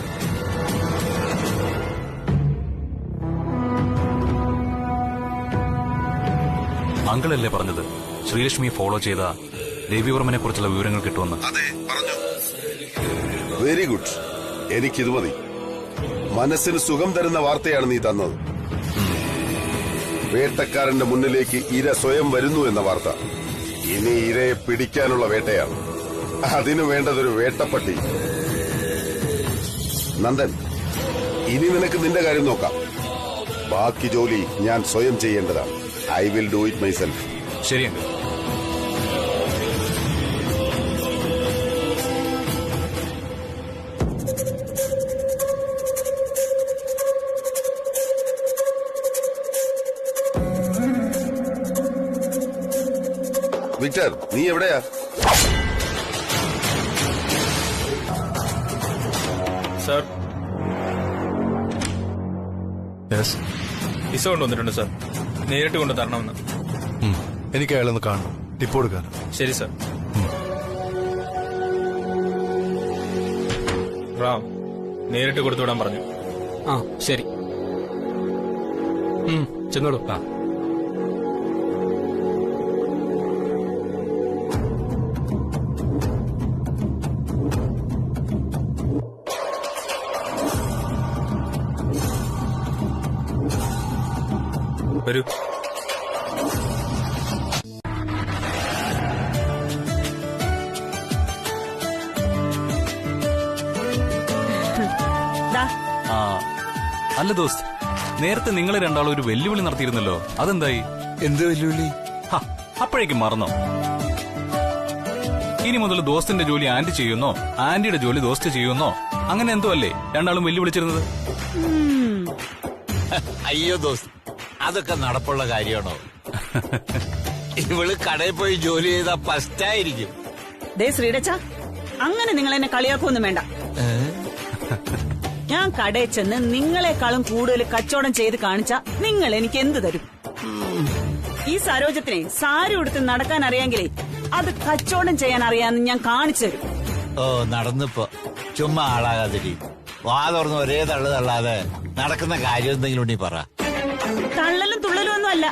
അങ്കിളല്ലേ പറഞ്ഞത് ശ്രീലക്ഷ്മി ഫോളോ ചെയ്ത രവിവർമ്മനെ കുറിച്ചുള്ള വിവരങ്ങൾ കിട്ടുമെന്ന്? അതെ, പറഞ്ഞു. Very good. എനിക്കിത് മതി. മനസ്സിന് സുഖം തരുന്ന വാർത്തയാണ് നീ തന്നത്. വേട്ടക്കാരന്റെ മുന്നിലേക്ക് ഇര സ്വയം വരുന്നു എന്ന വാർത്ത. ഇനി ഇരയെ പിടിക്കാനുള്ള വേട്ടയാണ്. അതിനു വേണ്ടതൊരു വേട്ടപ്പട്ടി. നന്ദൻ, ഇനി നിനക്ക് നിന്റെ കാര്യം നോക്കാം. ബാക്കി ജോലി ഞാൻ സ്വയം ചെയ്യേണ്ടതാണ്. I will do it myself. ശരി അങ്കിൾ. വിക്ടർ, നീ എവിടെയാ? സാർ, വിസ കൊണ്ടുവന്നിട്ടുണ്ട് സാർ. നേരിട്ട് കൊണ്ട് തരണമെന്ന്. എനിക്ക് അയാളൊന്ന് കാണണം, ടിപ്പ് കൊടുക്കാൻ. ശരി സാർ. റാം, നേരിട്ട് കൊടുത്തുവിടാൻ പറഞ്ഞു. ആ ശരി. ചെന്നോളൂ. വരൂ. അല്ല ദോസ്ത്, നേരത്തെ നിങ്ങൾ രണ്ടാളും ഒരു വെല്ലുവിളി നടത്തിയിരുന്നല്ലോ, അതെന്തായി? എന്ത് വെല്ലുവിളി? അപ്പോഴേക്കും മറന്നോ? ഇനി മുതൽ ദോസ്തിന്റെ ജോലി ആന്റി ചെയ്യുന്നോ, ആന്റിയുടെ ജോലി ദോസ്ത് ചെയ്യുന്നോ, അങ്ങനെ എന്തോ അല്ലേ രണ്ടാളും വെല്ലുവിളിച്ചിരുന്നത്? അയ്യോ ദോസ്ത്, അതൊക്കെ നടപ്പുള്ള കാര്യമാണോ? ഇവള് കടയിൽ പോയി ജോലി ചെയ്താ ഫസ്റ്റായിരിക്കും. ദേ ശ്രീടച്ച, അങ്ങനെ നിങ്ങൾ എന്നെ കളിയാക്കൊന്നും വേണ്ട. ഞാൻ കടയിൽ ചെന്ന് നിങ്ങളെക്കാളും കൂടുതൽ കച്ചവടം ചെയ്ത് കാണിച്ച നിങ്ങൾ എനിക്ക് എന്ത് തരും? ഈ സരോജത്തിനെ സാരി ഉടുത്ത് നടക്കാൻ അറിയാമെങ്കിലേ അത് കച്ചവടം ചെയ്യാൻ അറിയാമെന്ന് ഞാൻ കാണിച്ചു തരും. ഓ, നടന്നിപ്പോ ചുമ്മാ ആളാകാതിരി. വാ തുറന്ന് ഒരേ തള്ളു തള്ളാതെ നടക്കുന്ന കാര്യം എന്തെങ്കിലും ഉണ്ടെങ്കിൽ പറ. തള്ളലും തുള്ളലും ഒന്നും അല്ല,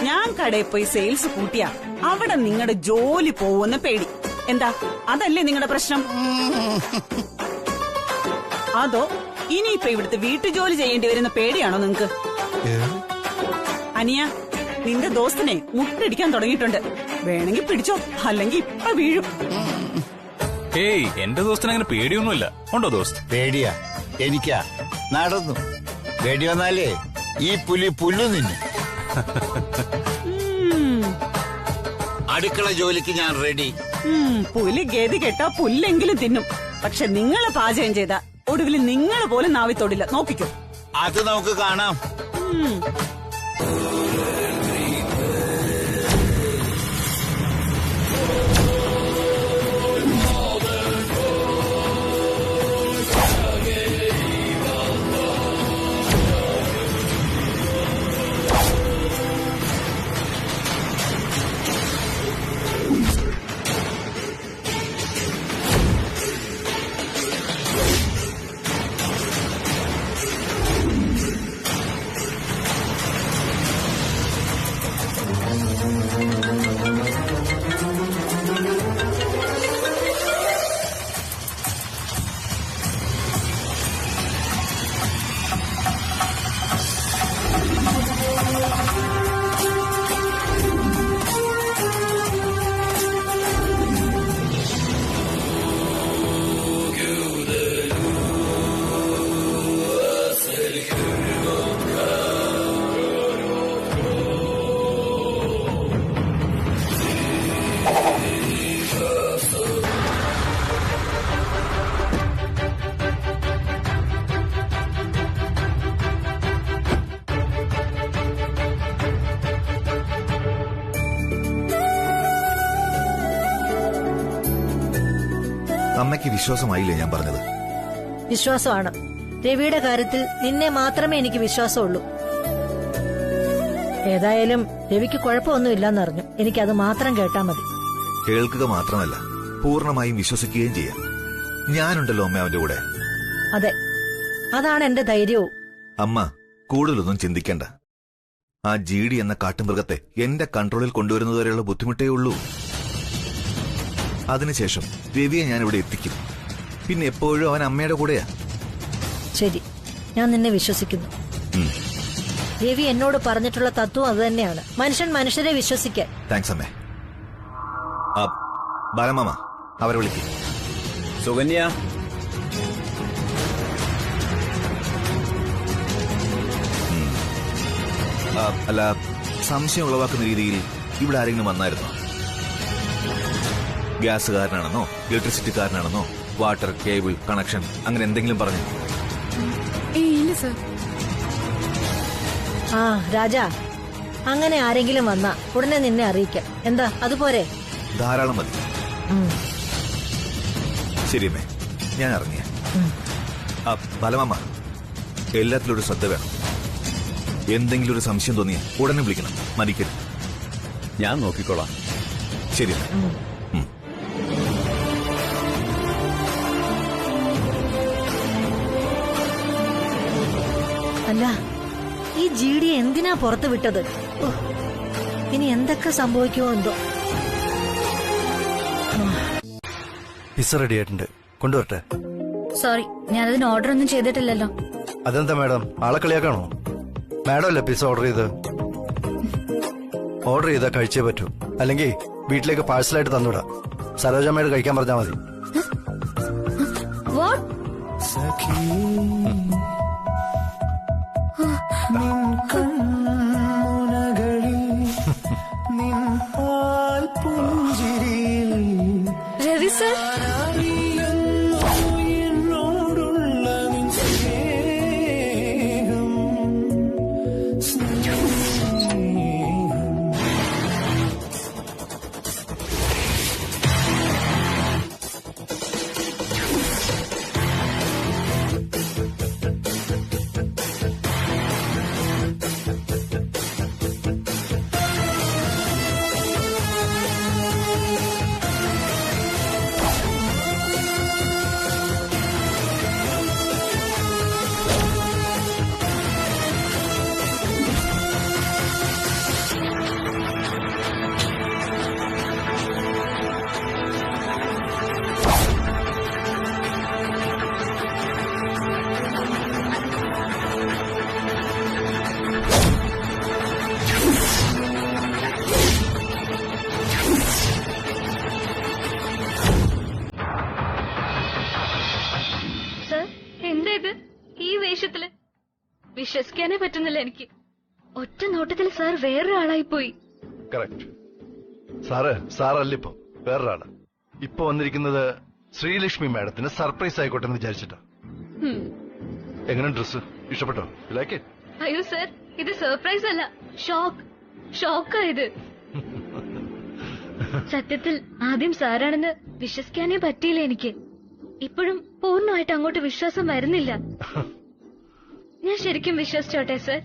ഞാൻ കടയിൽ പോയി സെയിൽസ് കൂട്ടിയാ അവിടെ നിങ്ങളുടെ ജോലി പോവുന്ന പേടി. എന്താ അതല്ലേ നിങ്ങളുടെ പ്രശ്നം? അതോ ഇനിയിപ്പൊ ഇവിടുത്തെ വീട്ടുജോലി ചെയ്യേണ്ടി വരുന്ന പേടിയാണോ നിങ്ങക്ക്? അനിയ, നിന്റെ ദോസ്തിനെ മുട്ടടിക്കാൻ തുടങ്ങിയിട്ടുണ്ട്. വേണമെങ്കിൽ പിടിച്ചോ, അല്ലെങ്കിൽ ഇപ്പൊ വീഴും. ഏയ്, എന്റെ ദോസ്തിന് അങ്ങനെ പേടിയൊന്നുമില്ല. ഉണ്ടോ ദോസ്ത്? പേടിയാ എനിക്കാ. നടന്നു പേടി വന്നാലേ ഈ പുല്ലു നിന്നു. അടുക്കള ജോലിക്ക് ഞാൻ റെഡി. പുലി ഗതി കെട്ടാ പുല്ലെങ്കിലും തിന്നും. പക്ഷെ നിങ്ങള് പാചകം ചെയ്ത ഒടുവിൽ നിങ്ങൾ പോലും നാവി തൊടില്ല. നോക്കിക്കോ. അത് നമുക്ക് കാണാം. അമ്മയ്ക്ക് വിശ്വാസമായില്ലേ ഞാൻ പറഞ്ഞത്? വിശ്വാസമാണ്. രവിയുടെ കാര്യത്തിൽ നിന്നെ മാത്രമേ എനിക്ക് വിശ്വാസമുള്ളൂ. ഏതായാലും രവിക്ക് കുഴപ്പമൊന്നുമില്ലെന്നറിഞ്ഞു. എനിക്കത് മാത്രം കേട്ടാ മതി. കേൾക്കുക മാത്രമല്ല, പൂർണ്ണമായും വിശ്വസിക്കുകയും ചെയ്യാം. ഞാനുണ്ടല്ലോ അമ്മ അവന്റെ കൂടെ. അതെ, അതാണ് എന്റെ ധൈര്യവും. അമ്മ കൂടുതലൊന്നും ചിന്തിക്കണ്ട. ആ GD എന്ന കാട്ടുമൃഗത്തെ എന്റെ കൺട്രോളിൽ കൊണ്ടുവരുന്നതുവരെയുള്ള ബുദ്ധിമുട്ടേ ഉള്ളൂ. അതിനുശേഷം രവിയെ ഞാൻ ഇവിടെ എത്തിക്കും. പിന്നെ എപ്പോഴും അവൻ അമ്മയുടെ കൂടെയാ. ശരി, ഞാൻ നിന്നെ വിശ്വസിക്കുന്നു. രവി എന്നോട് പറഞ്ഞിട്ടുള്ള തത്വം അത് തന്നെയാണ്. മനുഷ്യൻ മനുഷ്യരെ വിശ്വസിക്കാൻ. താങ്ക്സ് അമ്മേ. ബാലമാമ, അവരെ വിളിക്കും. സുകന്യ, അല്ല, സംശയം ഉളവാക്കുന്ന രീതിയിൽ ഇവിടെ ആരെങ്കിലും വന്നായിരുന്നോ? ഗ്യാസുകാരനാണെന്നോ ഇലക്ട്രിസിറ്റിക്കാരനാണെന്നോ വാട്ടർ കേബിൾ കണക്ഷൻ അങ്ങനെ എന്തെങ്കിലും പറഞ്ഞു? ഇല്ല സർ. ആ രാജാ, അങ്ങനെ ആരെങ്കിലും വന്നാ ഉടനെ നിന്നെ അറിയിക്കാം. എന്താ അതുപോരെ? ധാരാളം മതി. ശരിയമ്മേ, ഞാൻ ഇറങ്ങിയ. ബാലമാമ, എല്ലാത്തിലും ഒരു ശ്രദ്ധ വേണം. എന്തെങ്കിലും ഒരു സംശയം തോന്നിയാൽ ഉടനെ വിളിക്കണം, മരിക്കരുത്. ഞാൻ നോക്കിക്കോളാം. ശരി. അല്ല, ഈ GD എന്തിനാ പുറത്തു വിട്ടത്? ഇനി എന്തൊക്കെ സംഭവിക്കുമോ എന്തോ. പിസ്സ റെഡി ആയിട്ടുണ്ട്, കൊണ്ടുവരട്ടെ? സോറി, ഞാനതിന് ഓർഡർ ഒന്നും ചെയ്തിട്ടില്ലല്ലോ. അതെന്താ മാഡം, ആളെ കളിയാക്കാണോ? മാഡം അല്ലേ പിസ്സ ഓർഡർ ചെയ്ത്? ഓർഡർ ചെയ്താൽ കഴിച്ചേ പറ്റൂ, അല്ലെങ്കിൽ വീട്ടിലേക്ക് പാഴ്സലായിട്ട് തന്നുവിടാം. സരോജമ്മയോട് കഴിക്കാൻ പറഞ്ഞാൽ മതി. രവി സർ, വിശ്വസിക്കാനേ പറ്റുന്നില്ല എനിക്ക്. ഒറ്റ നോട്ടത്തിൽ സാർ വേറൊരാളായി പോയി. കറക്റ്റ്. സാറല്ല ഇപ്പൊ വേറൊരാള്. ഇപ്പൊ വന്നിരിക്കുന്നത് ശ്രീലക്ഷ്മി മാഡത്തിന് സർപ്രൈസ് ആയിക്കോട്ടെ എന്ന് വിചാരിച്ചിട്ടാ. എങ്ങനെ ഡ്രസ് ഇഷ്ടപ്പെട്ടോ? Like it? അയ്യോ സർ, ഇത് സർപ്രൈസ് അല്ല, ഷോക്കായത്. സത്യത്തിൽ ആദ്യം സാറാണെന്ന് വിശ്വസിക്കാനേ പറ്റിയില്ല എനിക്ക്. ഇപ്പോഴും പൂർണ്ണമായിട്ട് അങ്ങോട്ട് വിശ്വാസം വരുന്നില്ല. ഞാൻ ശരിക്കും വിശ്വസിച്ചോട്ടെ sir?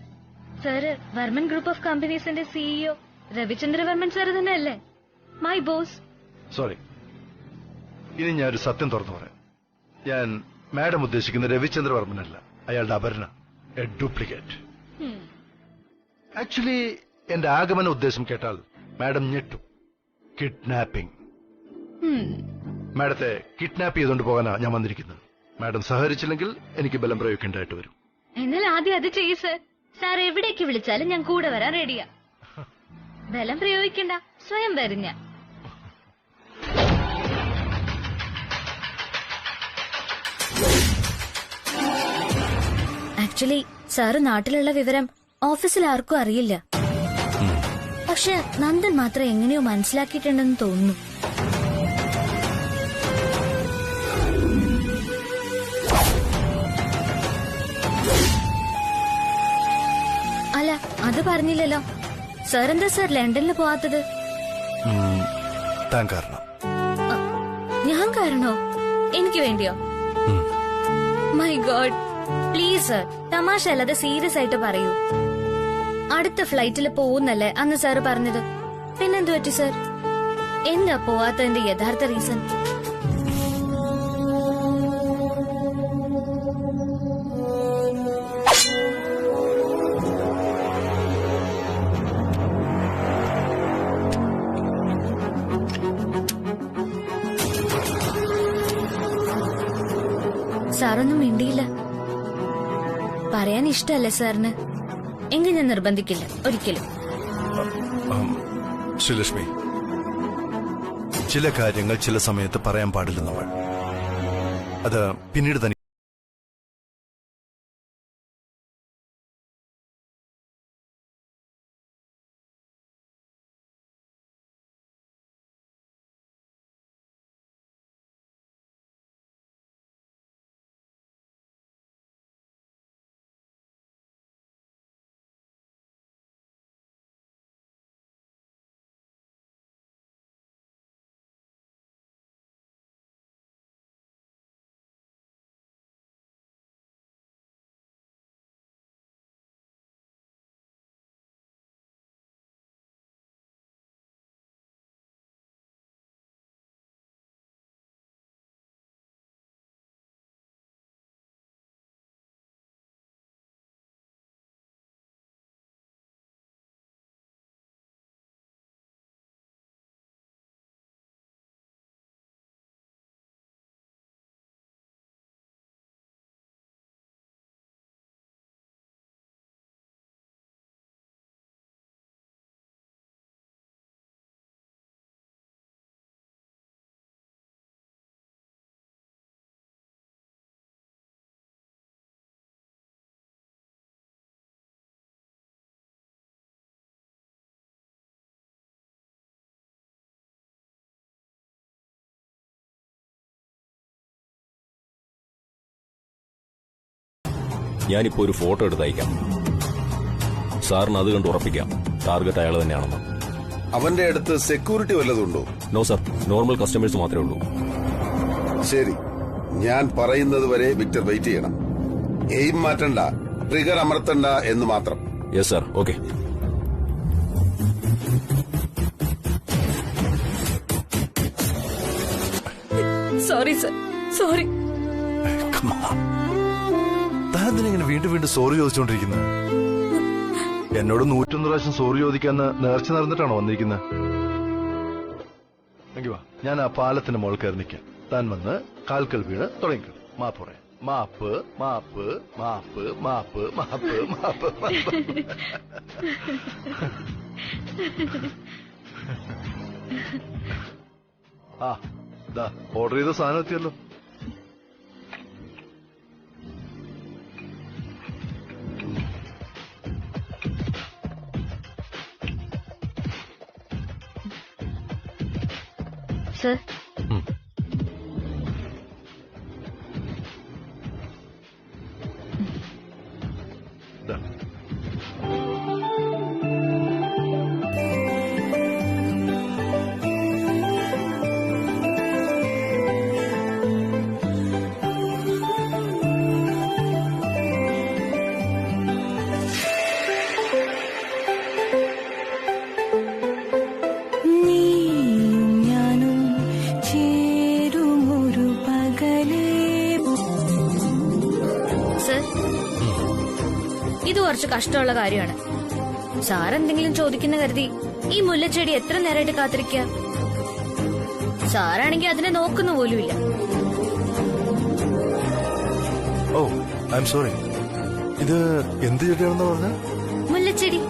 Sir Varman group of കമ്പനീസിന്റെ സിഇഒ രവിചന്ദ്രവർമ്മൻ സാറ് തന്നെ അല്ലേ? My boss. സോറി, ഇനി ഞാനൊരു സത്യം തുറന്നു പറയാം. ഞാൻ മാഡം ഉദ്ദേശിക്കുന്ന രവിചന്ദ്രവർമ്മനല്ല, അയാളുടെ അപർണ, എ ഡ്യൂപ്ലിക്കേറ്റ്. ആക്ച്വലി എന്റെ ആഗമന ഉദ്ദേശം കേട്ടാൽ മാഡം ഞെട്ടും. കിഡ്നാപ്പിംഗ്. മാഡത്തെ കിഡ്നാപ്പ് ചെയ്തുകൊണ്ട് പോകാനാ ഞാൻ വന്നിരിക്കുന്നത്. മാഡം സഹകരിച്ചില്ലെങ്കിൽ എനിക്ക് ബലം പ്രയോഗിക്കേണ്ടതായിട്ട് വരും. എന്നാൽ ആദ്യം അത് ചെയ്യ് സർ. സാർ എവിടേക്ക് വിളിച്ചാലും ഞാൻ കൂടെ വരാൻ റെഡിയാ. ബലം പ്രയോഗിക്കണ്ട, സ്വയം വരും ഞാൻ. ആക്ച്വലി സാറ് നാട്ടിലുള്ള വിവരം ഓഫീസിൽ ആർക്കും അറിയില്ല. പക്ഷെ നന്ദൻ മാത്രം എങ്ങനെയോ മനസ്സിലാക്കിയിട്ടുണ്ടെന്ന് തോന്നുന്നു. അല്ല, അത് പറഞ്ഞില്ലല്ലോ. സാർ എന്താ സാർ ലണ്ടനിൽ പോവാത്തത്? താൻ കാരണം. ഞാൻ കാരണോ? എനിക്ക് വേണ്ടിയോ? മൈ ഗോഡ്, പ്ലീസ് സർ, തമാശ അല്ലാതെ സീരിയസ് ആയിട്ട് പറയൂ. അടുത്ത ഫ്ലൈറ്റിൽ പോകുന്നല്ലേ അന്ന് സാറ് പറഞ്ഞത്? പിന്നെന്തു പറ്റി സർ? എന്താ പോവാത്തതിന്റെ യഥാർത്ഥ റീസൺ? സാറൊന്നും മിണ്ടിയില്ല. പറയാൻ ഇഷ്ടല്ലേ സാറിന്? എങ്കിൽ ഞാൻ നിർബന്ധിക്കില്ല ഒരിക്കലും. ശ്രീലക്ഷ്മി, ചില കാര്യങ്ങൾ ചില സമയത്ത് പറയാൻ പാടില്ല നമ്മൾ. അത് പിന്നീട് തന്നെ. ഞാനിപ്പോ ഒരു ഫോട്ടോ എടുത്തയക്കാം. സാറിന് അത് കണ്ട് ഉറപ്പിക്കാം ടാർഗറ്റ് അയാൾ തന്നെയാണെന്ന്. അവന്റെ അടുത്ത് സെക്യൂരിറ്റി വല്ലതുണ്ടോ? നോ സർ, നോർമൽ കസ്റ്റമേഴ്സ് മാത്രമേ ഉള്ളൂ. ശരി, ഞാൻ പറയുന്നത് വരെ വിക്ടർ വെയിറ്റ് ചെയ്യണം. എയിം മാറ്റണ്ട, ട്രിഗർ അമർത്തണ്ട എന്ന് മാത്രം. Yes sir, okay. Sorry sir, sorry. താനെന്തിനെ വീണ്ടും വീണ്ടും സോറി ചോദിച്ചുകൊണ്ടിരിക്കുന്നത്? എന്നോട് 101 പ്രാവശ്യം സോറി ചോദിക്കാന്ന് നേർച്ച നടന്നിട്ടാണോ വന്നിരിക്കുന്നത്? ഞാൻ ആ പാലത്തിന് മുകൾ കയറി നിൽക്കാം. താൻ വന്ന് കാൽക്കൽ വീണ് തുടങ്ങിക്കും. മാപ്പ് പറയാം. മാപ്പ് മാപ്പ് മാപ്പ് മാപ്പ് മാപ്പ് മാപ്പ് മാപ്പ്. ആ ദാ ഓർഡർ ചെയ്ത സാധനം എത്തിയല്ലോ. സർ. ഇത് കുറച്ച് കഷ്ടമുള്ള കാര്യമാണ്. സാർ എന്തെങ്കിലും ചോദിക്കുന്ന കരുതി ഈ മുല്ലച്ചെടി എത്ര നേരമായിട്ട് കാത്തിരിക്കുക? സാറാണെങ്കിൽ അതിനെ നോക്കുന്ന പോലുമില്ല. ഓ ഐ എം സോറി. ഇത് എന്ത് ചെടിയാണെന്ന് പറഞ്ഞ? മുല്ലച്ചെടി.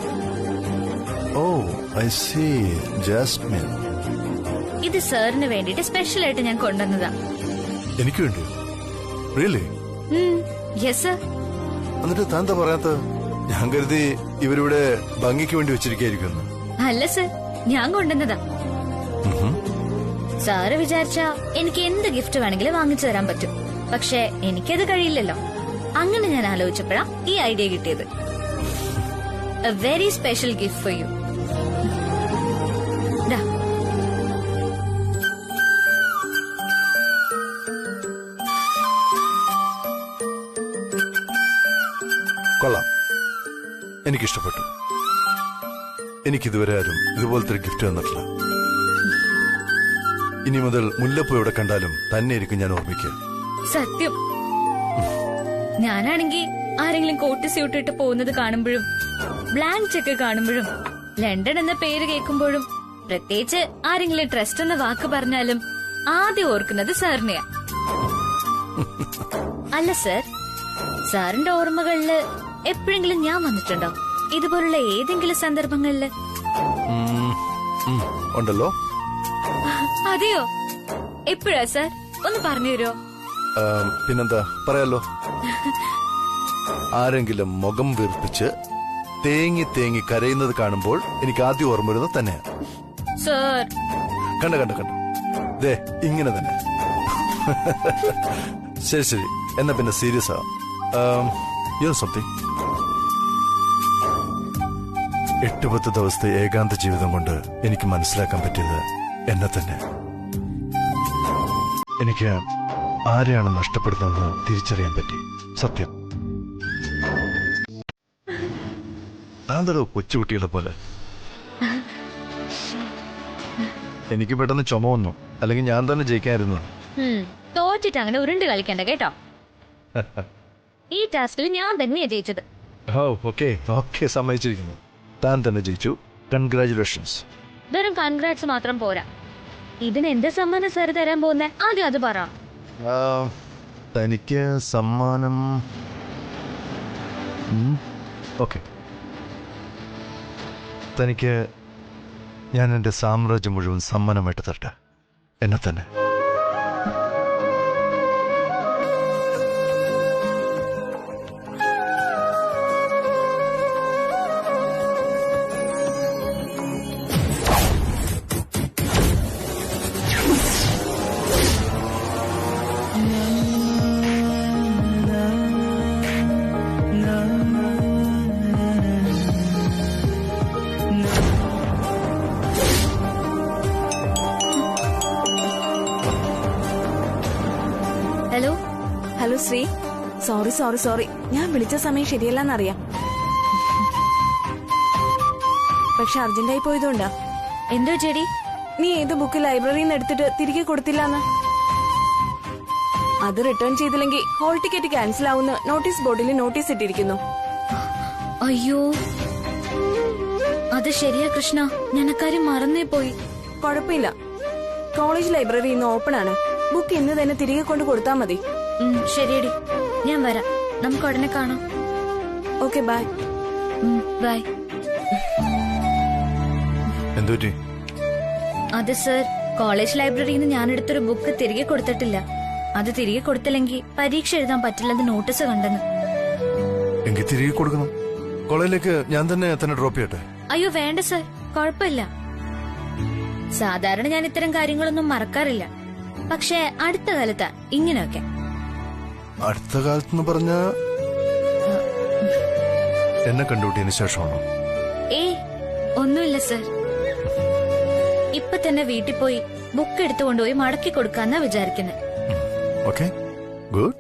ഓ ഐ സീ, ജാസ്മിൻ. ഇത് സാറിന് വേണ്ടിട്ട് സ്പെഷ്യൽ ആയിട്ട് ഞാൻ കൊണ്ടുവന്നതാ. എനിക്ക് വേണ്ടി? റിയലി? Yes sir. എന്നിട്ട് താൻ എന്താ പറയാത്ത? ഞാൻ കരുതി ഇവരിവിടെ ഭംഗിക്ക് വേണ്ടി വെച്ചിരിക്കുന്നു. അല്ല സർ, ഞാൻ കൊണ്ടുവന്നതാ. സാറ് വിചാരിച്ച എനിക്ക് എന്ത് ഗിഫ്റ്റ് വേണമെങ്കിലും വാങ്ങിച്ചു തരാൻ പറ്റും. പക്ഷെ എനിക്കത് കഴിയില്ലല്ലോ. അങ്ങനെ ഞാൻ ആലോചിച്ചപ്പോഴാ ഈ ഐഡിയ കിട്ടിയത്. A very special gift for you. കൊള്ളാം, എനിക്കിഷ്ടപ്പെട്ടു. എനിക്കിതുവരെ ആരും ഇതുപോലത്തെ ഒരു ഗിഫ്റ്റ് തന്നിട്ടില്ല. ഇനി മുതൽ മുല്ലപ്പൂ എവിടെ കണ്ടാലും തന്നെയായിരിക്കും ഞാൻ ഓർമ്മിക്കുക. സത്യം. ഞാനാണെങ്കിൽ ആരെങ്കിലും കോട്ട് സ്യൂട്ട് ഇട്ട് പോകുന്നത് കാണുമ്പോഴും ബ്ലാങ്ക് ചെക്ക് കാണുമ്പോഴും ലണ്ടൻ എന്ന പേര് കേൾക്കുമ്പോഴും പ്രത്യേകിച്ച് ആരെങ്കിലും ട്രസ്റ്റ് എന്ന വാക്ക് പറഞ്ഞാലും ആദ്യം ഓർക്കുന്നത് സാറിനെയാ. അല്ല സർ, സാറിന്റെ ഓർമ്മകളില് എപ്പോഴെങ്കിലും ഞാൻ വന്നിട്ടുണ്ടോ ഇതുപോലുള്ള ഏതെങ്കിലും സന്ദർഭങ്ങളില്? ഉണ്ടല്ലോ. അതെയോ? എപ്പോഴാ സർ? ഒന്ന് പറഞ്ഞു തരുമോ? പിന്നെന്താ പറയാലോ. ആരെങ്കിലും മുഖം വീർപ്പിച്ച് തേങ്ങി തേങ്ങി കരയുന്നത് കാണുമ്പോൾ എനിക്ക് ആദ്യം ഓർമ്മ വരുന്നത് തന്നെയാ. സർ കണ്ട കണ്ട കണ്ട, ദേ ഇങ്ങനെ തന്നെ. ശരി ശരി, എന്നാ പിന്നെ സീരിയസ് ആവാം. സംതിങ്. 8-10 ദിവസത്തെ ഏകാന്ത ജീവിതം കൊണ്ട് എനിക്ക് മനസ്സിലാക്കാൻ പറ്റിയത് എന്നെ തന്നെ. എനിക്ക് ആരെയാണ് നഷ്ടപ്പെടുന്നതെന്ന് തിരിച്ചറിയാൻ പറ്റി. സത്യം. താന്തടോ കൊച്ചുകുട്ടികളെ പോലെ. എനിക്ക് പെട്ടെന്ന് ചുമ വന്നു, അല്ലെങ്കിൽ ഞാൻ തന്നെ ജയിക്കായിരുന്നു. തോറ്റിട്ട് അങ്ങനെ ഉരുണ്ട് കളിക്കണ്ട കേട്ടോ. ഈ ടാസ്കിൽ ഞാൻ തന്നെയാ ജയിച്ചത്. ഓക്കെ ഓക്കെ, സമ്മതിച്ചിരിക്കുന്നു. താൻ തന്നെ ജയിച്ചു. കൺഗ്രാറ്റുലേഷൻസ്. വെറും കൺഗ്രാറ്റ്സ് മാത്രം പോരാ. ഇതിന് എന്ത് സമ്മാനം സാർ തരാൻ പോകുന്നേ? ആദ്യം അത് പറ. തനിക്ക് സമ്മാനം. ഓക്കെ, തനിക്ക് ഞാൻ എൻ്റെ സാമ്രാജ്യം മുഴുവൻ സമ്മാനമായിട്ട് തരട്ടെ. എന്നെ തന്നെ. ഹലോ. ഹലോ ശ്രീ, സോറി ഞാൻ വിളിച്ച സമയം ശരിയല്ലെന്നറിയാം. പക്ഷെ അർജന്റായി പോയതുകൊണ്ടാ. എന്തോ ചെടി? നീ ഏത് ബുക്ക് ലൈബ്രറിയിൽ നിന്ന് എടുത്തിട്ട് തിരികെ കൊടുത്തില്ലാന്ന്. അത് റിട്ടേൺ ചെയ്തില്ലെങ്കിൽ ഹോൾ ടിക്കറ്റ് ക്യാൻസൽ ആവുന്ന നോട്ടീസ് ബോർഡിൽ നോട്ടീസ് ഇട്ടിരിക്കുന്നു. അയ്യോ, അത് ശരിയാ കൃഷ്ണ, ഞാൻ അക്കാര്യം മറന്നേ പോയി. കുഴപ്പമില്ല, കോളേജ് ലൈബ്രറി ഇന്ന് ഓപ്പൺ ആണ്. ബുക്ക് ഇന്ന് തന്നെ തിരികെ കൊണ്ട് കൊടുത്താ മതി. ശരിയടി, ഞാൻ വരാം. നമുക്ക് ഉടനെ കാണാം. Okay, bye. ബൈ. എന്തോറ്റി? അത് സർ, കോളേജ് ലൈബ്രറിയിൽ നിന്ന് ഞാൻ എടുത്തൊരു ബുക്ക് തിരികെ കൊടുത്തിട്ടില്ല. അത് തിരികെ കൊടുത്തില്ലെങ്കിൽ പരീക്ഷ എഴുതാൻ പറ്റില്ലെന്ന് നോട്ടീസ് കണ്ടെന്ന്. എങ്കിൽ തിരികെ കൊടുക്കണം. കോളേജിലേക്ക് ഞാൻ തന്നെ ഡ്രോപ്പ് ചെയ്യട്ടെ? അയ്യോ വേണ്ട സർ, കുഴപ്പമില്ല. സാധാരണ ഞാൻ ഇത്തരം കാര്യങ്ങളൊന്നും മറക്കാറില്ല. പക്ഷെ അടുത്ത കാലത്താ ഇങ്ങനെയൊക്കെ. അടുത്ത കാലത്തെന്ന് പറഞ്ഞ എന്നെ കണ്ടുപിട്ടിയതിനു ശേഷമാണോ? ഏയ് ഒന്നുമില്ല സർ. ഇപ്പൊ തന്നെ വീട്ടിൽ പോയി ബുക്ക് എടുത്തുകൊണ്ടുപോയി മടക്കി കൊടുക്കാന്നാ വിചാരിക്കുന്നത്. Okay, good.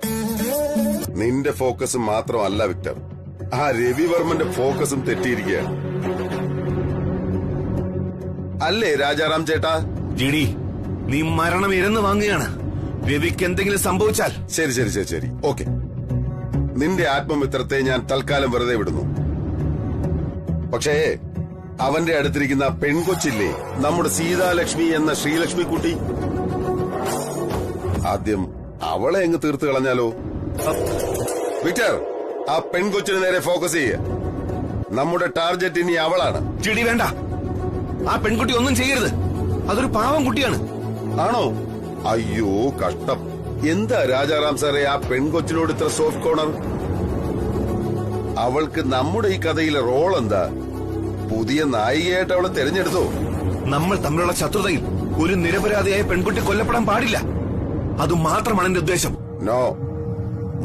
നിന്റെ ഫോക്കസ് മാത്രമല്ല വിക്ടർ, ആ രവിവർമ്മന്റെ ഫോക്കസും തെറ്റിയിരിക്കുകയാണ്. അല്ലേ രാജാറാം ചേട്ടാ? ജിഡി, നീ മരണം ഇരന്ന് വാങ്ങുകയാണ്. രവിക്ക് എന്തെങ്കിലും സംഭവിച്ചാൽ ശരി ശരി ശരി ശരി ഓക്കെ. നിന്റെ ആത്മമിത്രത്തെ ഞാൻ തൽക്കാലം വെറുതെ വിടുന്നു. പക്ഷേ അവന്റെ അടുത്തിരിക്കുന്ന പെൺകൊച്ചില്ലേ, നമ്മുടെ സീതാലക്ഷ്മി എന്ന ശ്രീലക്ഷ്മി കുട്ടി, ആദ്യം അവളെ അങ്ങ് തീർത്ത് കളഞ്ഞാലോ? വിക്ടർ, ആ പെൺകൊച്ചിന് നേരെ ഫോക്കസ് ചെയ്യുക. നമ്മുടെ ടാർഗറ്റ് ഇനി അവളാണ്. ജിഡി വേണ്ട, ആ പെൺകുട്ടി ഒന്നും ചെയ്യരുത്. അതൊരു പാവം കുട്ടിയാണ്. ആണോ? അയ്യോ കഷ്ടം. എന്താ രാജാറാം സാറേ ആ പെൺകൊച്ചിനോട് ഇത്ര സോഫ്റ്റ് കോർണർ? അവൾക്ക് നമ്മുടെ ഈ കഥയിലെ റോൾ എന്താ? പുതിയ നായികയായിട്ട് അവളെ തെരഞ്ഞെടുത്തോ? നമ്മൾ തമ്മിലുള്ള ശത്രുതയിൽ ഒരു നിരപരാധിയായ പെൺകുട്ടി കൊല്ലപ്പെടാൻ പാടില്ല. അതുമാത്രമാണ് എന്റെ ഉദ്ദേശം. നോ,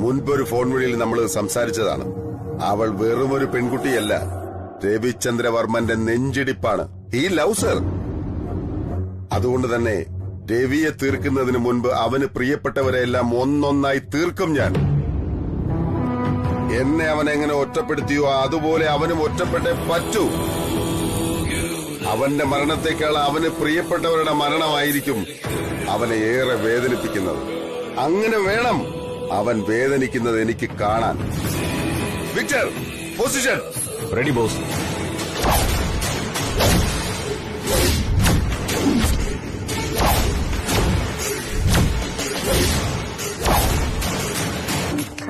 മുൻപൊരു ഫോൺ വിളിയിൽ നമ്മൾ സംസാരിച്ചതാണ്. അവൾ വെറുമൊരു പെൺകുട്ടിയല്ല, രവിചന്ദ്രവർമ്മന്റെ നെഞ്ചിടിപ്പാണ്. ഈ ലവ് സർ. അതുകൊണ്ട് തന്നെ രവിയെ തീർക്കുന്നതിന് മുൻപ് അവന് പ്രിയപ്പെട്ടവരെല്ലാം ഒന്നൊന്നായി തീർക്കും ഞാൻ. എന്നെ അവൻ എങ്ങനെ ഒറ്റപ്പെടുത്തിയോ അതുപോലെ അവനും ഒറ്റപ്പെട്ടേ പറ്റൂ. അവന്റെ മരണത്തെക്കാൾ അവന് പ്രിയപ്പെട്ടവരുടെ മരണമായിരിക്കും അവനെ ഏറെ വേദനിപ്പിക്കുന്നത്. അങ്ങനെ വേണം അവൻ വേദനിക്കുന്നത് എനിക്ക് കാണാൻ. Victor, position ready boss.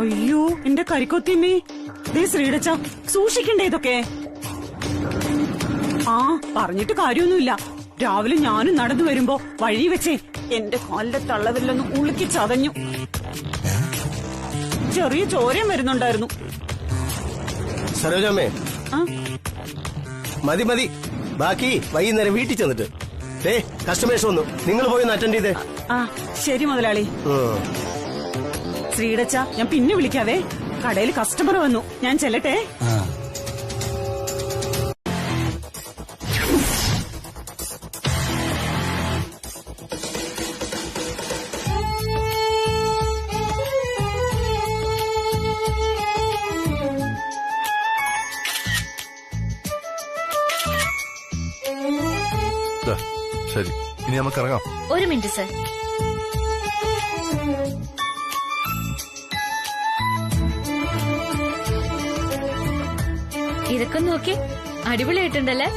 അയ്യോ എന്റെ കരിക്കൊത്തിമ്മേ, ദേ ശ്രീടച്ച, സൂക്ഷിക്കണ്ടേ ഇതൊക്കെ? ആ പറഞ്ഞിട്ട് കാര്യമൊന്നുമില്ല. രാവിലെ ഞാനും നടന്നു വരുമ്പോ വഴി വെച്ചേ എന്റെ കാലിന്റെ തള്ളവില്ലൊന്ന് ഉളുക്കി ചതഞ്ഞു. ചെറിയ ചോരയും വരുന്നുണ്ടായിരുന്നു. സരോജമ്മേ, മതി മതി, ബാക്കി വൈകുന്നേരം വീട്ടിൽ ചെന്നിട്ട്. കസ്റ്റമേഴ്സ് വന്നു, നിങ്ങൾ പോയി ഒന്ന് അറ്റൻഡ് ചെയ്തേ. ആ ശരി മുതലാളി. ശ്രീടച്ച, ഞാൻ പിന്നെ വിളിക്കാവേ. കടയിൽ കസ്റ്റമർ വന്നു, ഞാൻ ചെല്ലട്ടെ. ശരി, ഇനി നമുക്ക് ഇറങ്ങാം. ഒരു മിനിറ്റ് സർ. ഇതൊക്കെ നോക്കി അടിപൊളിയായിട്ടുണ്ടല്ലേ?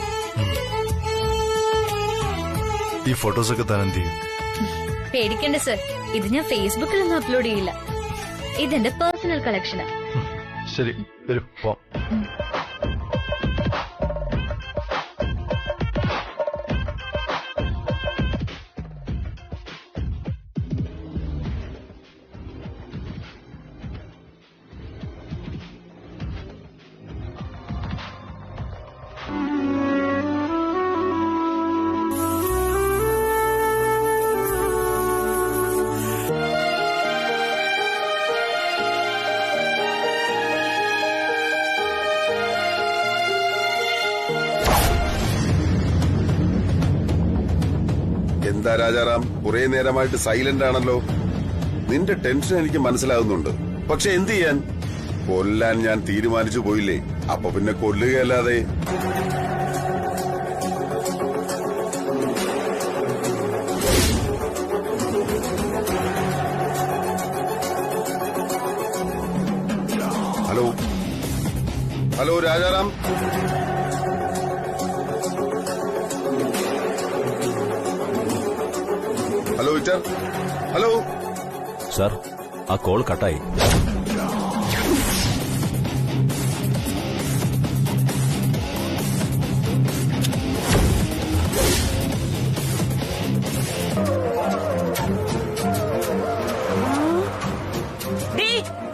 ഈ ഫോട്ടോസൊക്കെ താൻ എന്ത് ചെയ്യും? പേടിക്കണ്ട സർ, ഇത് ഞാൻ ഫേസ്ബുക്കിലൊന്നും അപ്ലോഡ് ചെയ്യില്ല. ഇതെന്റെ പേഴ്സണൽ കളക്ഷനാ. ശരി, വരൂ പോ. എന്താ രാജാറാം, കുറെ നേരമായിട്ട് സൈലന്റ് ആണല്ലോ? നിന്റെ ടെൻഷൻ എനിക്ക് മനസ്സിലാകുന്നുണ്ട്. പക്ഷെ എന്ത് ചെയ്യാൻ? കൊല്ലാൻ ഞാൻ തീരുമാനിച്ചു പോയില്ലേ, അപ്പൊ പിന്നെ കൊല്ലുകയല്ലാതെ. Hello hello Rajaram, hello Victor, hello sir, ആ കോൾ കട്ടായി.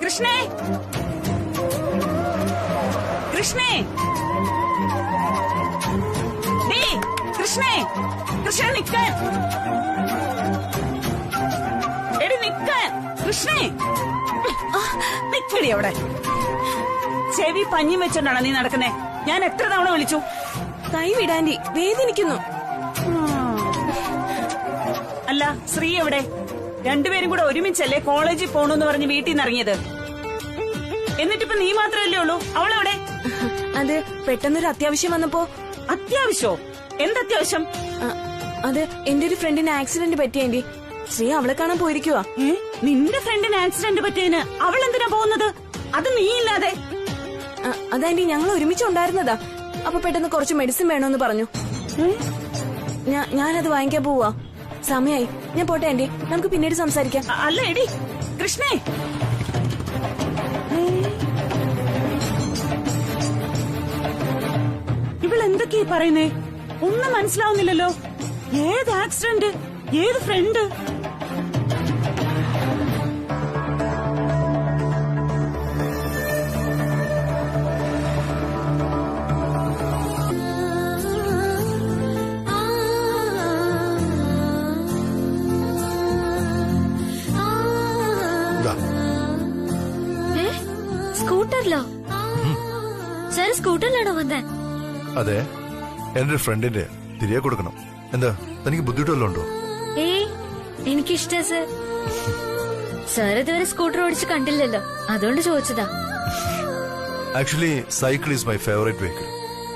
കൃഷ്ണേ, കൃഷ്ണേ, കൃഷ്ണേ, കൃഷ്ണ നിക്കാൻ, എടി നിക്കാൻ, കൃഷ്ണേ നിക്കടി അവിടെ. ചെവി പഞ്ഞിയും വെച്ചോണ്ടാണ് നീ നടക്കുന്നേ. ഞാൻ എത്ര തവണ വിളിച്ചു. കൈ വിടാൻഡി, വേദനിക്കുന്നു. അല്ല ശ്രീ എവിടെ? രണ്ടുപേരും കൂടെ ഒരുമിച്ചല്ലേ കോളേജിൽ പോണെന്ന് പറഞ്ഞ് വീട്ടിൽ നിന്ന് ഇറങ്ങിയത്. എന്നിട്ടിപ്പോ നീ മാത്രമല്ലേ ഉള്ളൂ? അവളെവിടെ? അത് പെട്ടെന്നൊരു അത്യാവശ്യം വന്നപ്പോ. അത്യാവശ്യമോ? എന്തത്യാവശ്യം? അത് എന്റെ ഒരു ഫ്രണ്ടിന് ആക്സിഡന്റ് പറ്റിയേണ്ടി. ശ്രീ അവളെ കാണാൻ പോയിരിക്കുവാ. നിന്റെ ഫ്രണ്ടിന് ആക്സിഡന്റ് പറ്റിയതിന് അവൾ എന്തിനാ പോകുന്നത്? അത് നീ ഇല്ലാതെ. അതാൻഡി, ഞങ്ങൾ ഒരുമിച്ചുണ്ടായിരുന്നതാ. അപ്പൊ പെട്ടെന്ന് കുറച്ച് മെഡിസിൻ വേണമെന്ന് പറഞ്ഞു. ഞാനത് വാങ്ങിക്കാൻ പോവാ. സമയായി, ഞാൻ പോട്ടെ ആന്റി. നമുക്ക് പിന്നീട് സംസാരിക്കാം. അല്ല എടി കൃഷ്ണേ, ഇവളെന്തൊക്കെയാ പറയുന്നേ? ഒന്നും മനസ്സിലാവുന്നില്ലല്ലോ. ഏത് ആക്സിഡന്റ്? ഏത് ഫ്രണ്ട്? സ്കൂട്ടറിലോ? സാർ സ്കൂട്ടറിലാണോ വന്നേ? അതെ, എന്റെ ഫ്രണ്ടിന്റെ തിരികെ കൊടുക്കണം. എന്താ, തനിക്ക് ബുദ്ധിമുട്ടല്ലോ ഉണ്ടോ? ഏയ്, എനിക്കിഷ്ടാ സർ. സാർ ഇതുവരെ സ്കൂട്ടർ ഓടിച്ച് കണ്ടില്ലല്ലോ, അതുകൊണ്ട് ചോദിച്ചതാ. Actually cycle is my favourite vehicle.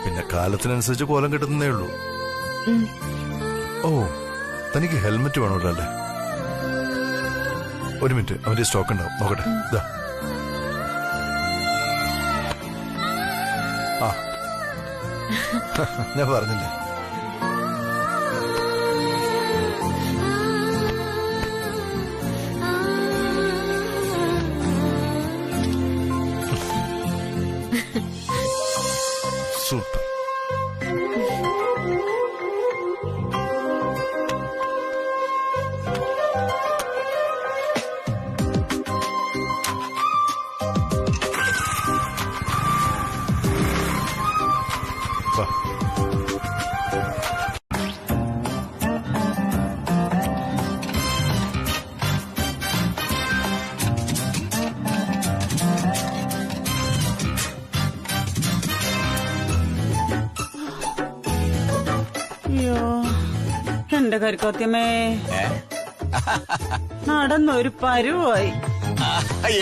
പിന്നെ കാലത്തിനനുസരിച്ച് കോലം കിട്ടുന്നേ ഉള്ളൂ. ഓ, തനിക്ക് ഹെൽമെറ്റ് വേണമല്ലോ അല്ലേ? ഒരു മിനിറ്റ്, അവന്റെ സ്റ്റോക്ക് ഉണ്ടാവും, നോക്കട്ടെ. ഇതാ. ആ, ഞാൻ പറഞ്ഞില്ലേ. സൂപ്പർ. അയ്യോ, എന്റെ കരിക്കോത്യമ്മേ, നടന്നൊരു പരുവായി.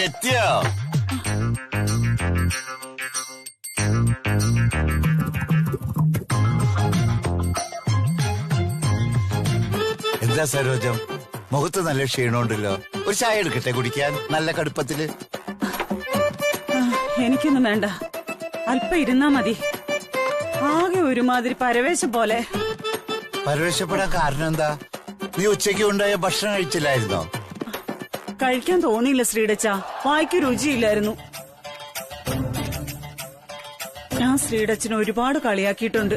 എത്തിയോ? എന്താ സരോജം, മുഖത്ത് നല്ല ക്ഷീണമുണ്ടല്ലോ. ഒരു ചായ എടുക്കട്ടെ കുടിക്കാൻ, നല്ല കടുപ്പത്തില്? എനിക്കൊന്നും വേണ്ട, അല്പം ഇരുന്നാ മതി. ആകെ ഒരുമാതിരി പരവേശം പോലെ. പരവേശപ്പെടാൻ കാരണം എന്താ? നീ ഉച്ചയ്ക്ക് ഉണ്ടായ ഭക്ഷണം കഴിച്ചില്ലായിരുന്നോ? കഴിക്കാൻ തോന്നിയില്ല ശ്രീടച്ച, വായിക്ക് രുചിയില്ലായിരുന്നു. ഞാൻ ശ്രീടച്ചനെ ഒരുപാട് കളിയാക്കിയിട്ടുണ്ട്.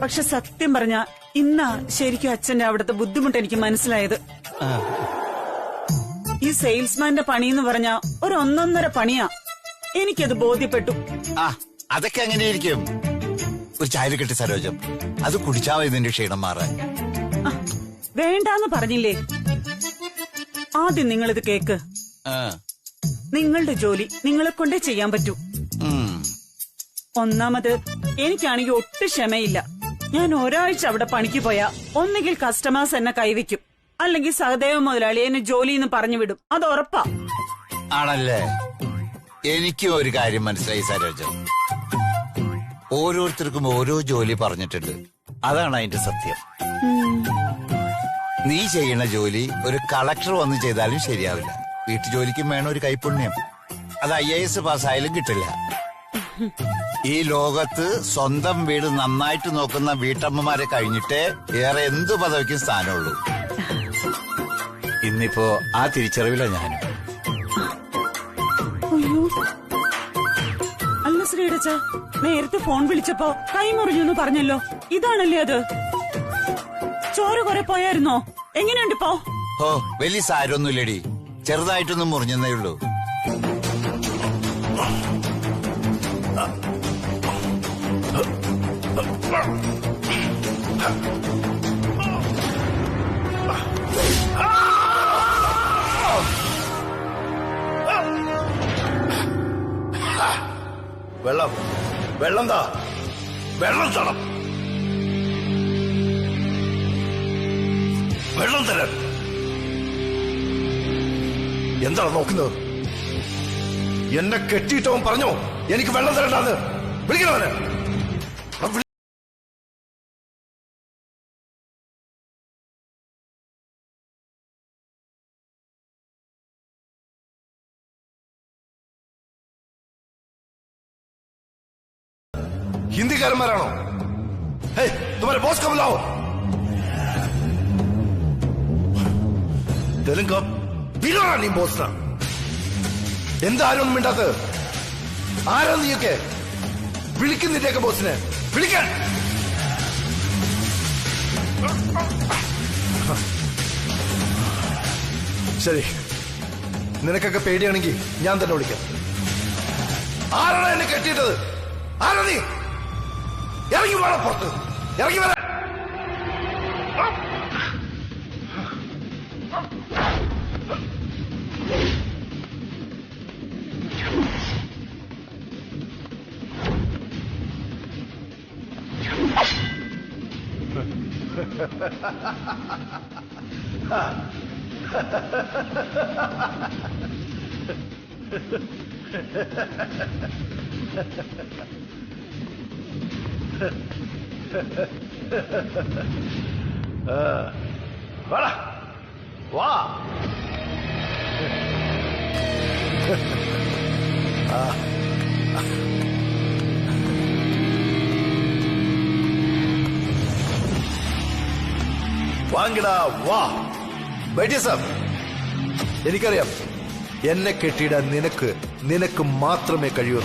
പക്ഷെ സത്യം പറഞ്ഞ ഇന്നാ ശരിക്കും അച്ഛന്റെ അവിടുത്തെ ബുദ്ധിമുട്ട് എനിക്ക് മനസ്സിലായത്. ഈ സെയിൽസ്മാന്റെ പണിയെന്ന് പറഞ്ഞ ഒരു ഒന്നൊന്നര പണിയാ. എനിക്കത് ബോധ്യപ്പെട്ടു. അതൊക്കെ എങ്ങനെയിരിക്കും? ഒരു ചായ കെട്ടി സരോജം, അത് കുടിച്ചാ മതി നിന്റെ ക്ഷീണം മാറാൻ. വേണ്ടാന്ന് പറഞ്ഞില്ലേ? ആദ്യം നിങ്ങളിത് കേക്ക്. നിങ്ങളുടെ ജോലി നിങ്ങളെ കൊണ്ടേ ചെയ്യാൻ പറ്റൂ. ഒന്നാമത് എനിക്കാണെങ്കിൽ ഒട്ടും ക്ഷമയില്ല. ഞാൻ ഒരാഴ്ച അവിടെ പണിക്ക് പോയാ ഒന്നുകിൽ കസ്റ്റമേഴ്സ് എന്നെ കൈവയ്ക്കും, അല്ലെങ്കിൽ സഹദേവ മുതലാളി എന്നെ ജോലിന്ന് പറഞ്ഞു വിടും. അത് ഉറപ്പാ. ആണല്ലേ? എനിക്കും ഒരു കാര്യം മനസ്സിലായി സരോജം. ഓരോരുത്തർക്കും ഓരോ ജോലി പറഞ്ഞിട്ടുണ്ട്, അതാണ് അതിന്റെ സത്യം. നീ ചെയ്യണ ജോലി ഒരു കളക്ടർ വന്ന് ചെയ്താലും ശരിയാവില്ല. വീട്ടുജോലിക്കും വേണം ഒരു കൈപുണ്യം. അത് IAS പാസ്സായാലും കിട്ടില്ല. ഈ ലോകത്ത് സ്വന്തം വീട് നന്നായിട്ട് നോക്കുന്ന വീട്ടമ്മമാരെ കഴിഞ്ഞിട്ടേ വേറെ എന്തു പദവിക്കും സ്ഥാനമുള്ളൂ. ഇന്നിപ്പോ ആ തിരിച്ചറിവില്ല ഞാനും. അല്ല ശ്രീടച്ച, നേരത്തെ ഫോൺ വിളിച്ചപ്പോ കൈ മുറിഞ്ഞു പറഞ്ഞല്ലോ, ഇതാണല്ലേ അത്? ചോര കുറെ പോയായിരുന്നോ? എങ്ങനെയുണ്ട് ഇപ്പോ? ഓ, വലിയ സാരമൊന്നുമില്ലടി, ചെറുതായിട്ടൊന്നും മുറിഞ്ഞെന്നേ ഉള്ളൂ. വെള്ളം താ, വെള്ളം തണം, വെള്ളം തരാൻ. എന്താണ് നോക്കുന്നത്? എന്നെ കെട്ടിയിട്ടവൻ പറഞ്ഞോ എനിക്ക് വെള്ളം തരണ്ടെന്ന്. വിളിക്കണവനെ. ഹിന്ദിക്കാരന്മാരാണോ? ഹേ, തുമ്ഹാരെ ബോസ് കോ ബുലാओ. തെലുങ്ക് പിന്നോടാ നീ ബോസ്. എന്താരും മിണ്ടാത്തത്? ആരാ നീയൊക്കെ? വിളിക്കുന്നില്ലേക്കെ ബോസിനെ? വിളിക്കാൻ. ശരി, നിനക്കൊക്കെ പേടിയാണെങ്കിൽ ഞാൻ തന്നെ വിളിക്കാം. ആരാണ് എന്നെ കെട്ടിയിട്ടത്? ആരാ നീ? ഇറങ്ങി വേണം പുറത്ത്, ഇറങ്ങി വരാൻ. വാടാ, വാ. വാങ്ങിടാ, വാ. ബൈഠിയ സാബ്, എനിക്കറിയാം എന്നെ കെട്ടിയിടാൻ നിനക്ക് മാത്രമേ കഴിയൂ.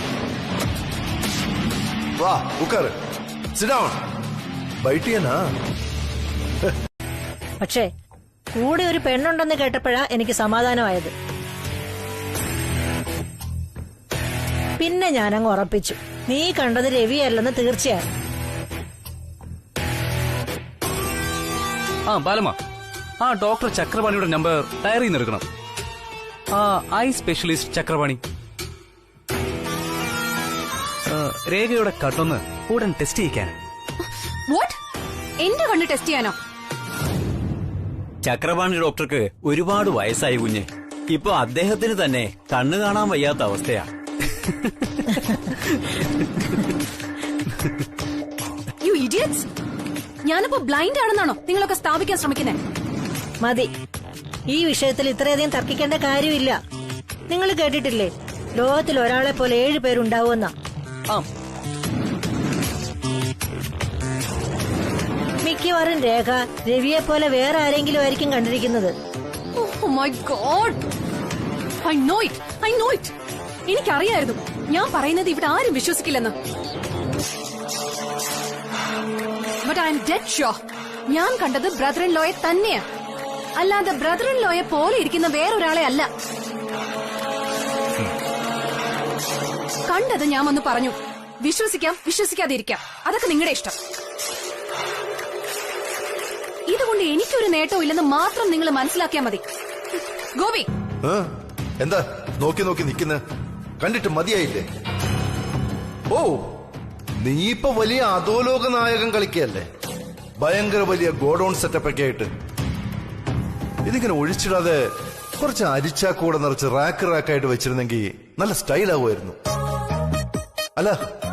വാ, ഉക്കർ, സിറ്റ് ഡൗൺ. ബൈഠിയനാ. പക്ഷേ കൂടെ ഒരു പെണ്ണുണ്ടെന്ന് കേട്ടപ്പോഴാ എനിക്ക് സമാധാനമായത്. പിന്നെ ഞാനങ്ങ് ഉറപ്പിച്ചു, നീ കണ്ടത് രവിയല്ലെന്ന് തീർച്ചയാണ്. ആ ബാലമ്മ, ആ ഡോക്ടർ ചക്രപാണിയുടെ നമ്പർ ഡയറിയിൽ നിന്ന് എടുക്കണം. ആ ഐ സ്പെഷ്യലിസ്റ്റ് ചക്രപാണി. രേഖയുടെ കണ്ണൊന്ന് ഉടൻ ടെസ്റ്റ് ചെയ്യിക്കാൻ. വാട്ട്? എന്റെ കണ്ണ് ടെസ്റ്റ് ചെയ്യാനോ? ചക്രപാണി ഡോക്ടർക്ക് ഒരുപാട് വയസ്സായി കുഞ്ഞ്. ഇപ്പൊ അദ്ദേഹത്തിന് തന്നെ കണ്ണു കാണാൻ വയ്യാത്ത അവസ്ഥയാ. You idiots! ഞാനിപ്പോ ബ്ലൈൻഡ് ആണെന്നാണോ നിങ്ങളൊക്കെ സ്ഥാപിക്കാൻ ശ്രമിക്കുന്നത്? മതി, ഈ വിഷയത്തിൽ ഇത്രയധികം തർക്കിക്കേണ്ട കാര്യമില്ല. നിങ്ങൾ കേട്ടിട്ടില്ലേ, ലോകത്തിൽ ഒരാളെ പോലെ 7 പേരുണ്ടാവുമെന്ന. മിക്കവാറും രേഖ രവിയെ പോലെ വേറെ ആരെങ്കിലും ആയിരിക്കും കണ്ടിരിക്കുന്നത്. Oh my God! I know it! I know it! എനിക്കറിയായിരുന്നു ഞാൻ പറയുന്നത് ഇവിടെ ആരും വിശ്വസിക്കില്ലെന്ന്. But I am dead sure. ഞാൻ കണ്ടത് ബ്രദർ ഇൻ ലോയെ തന്നെയാ, അല്ലാതെ ബ്രദർ ഇൻ ലോയെ പോലെ ഇരിക്കുന്ന വേറൊരാളെ അല്ല. കണ്ടത് ഞാൻ ഒന്ന് പറഞ്ഞു. വിശ്വസിക്കാം, വിശ്വസിക്കാതിരിക്കാം, അതൊക്കെ നിങ്ങളുടെ ഇഷ്ടം. ഇതുകൊണ്ട് എനിക്കൊരു നേട്ടവും ഇല്ലെന്ന് മാത്രം നിങ്ങൾ മനസ്സിലാക്കിയാൽ മതി. ഗോപി, എന്താ നോക്കി നോക്കി നിൽക്കുന്ന? കണ്ടിട്ട് മതിയായില്ലേ? ഓ, നീ ഇപ്പൊ വലിയ അധോലോക നായകൻ കളിക്കല്ലേ? ഭയങ്കര വലിയ ഗോഡൌൺ സെറ്റപ്പ് ഒക്കെ ആയിട്ട്. ഇതിങ്ങനെ ഒഴിച്ചിടാതെ കുറച്ച് അരിച്ചാക്കൂടെ നിറച്ച് റാക്കായിട്ട് വെച്ചിരുന്നെങ്കിൽ നല്ല സ്റ്റൈൽ ആവുമായിരുന്നു. അല്ല,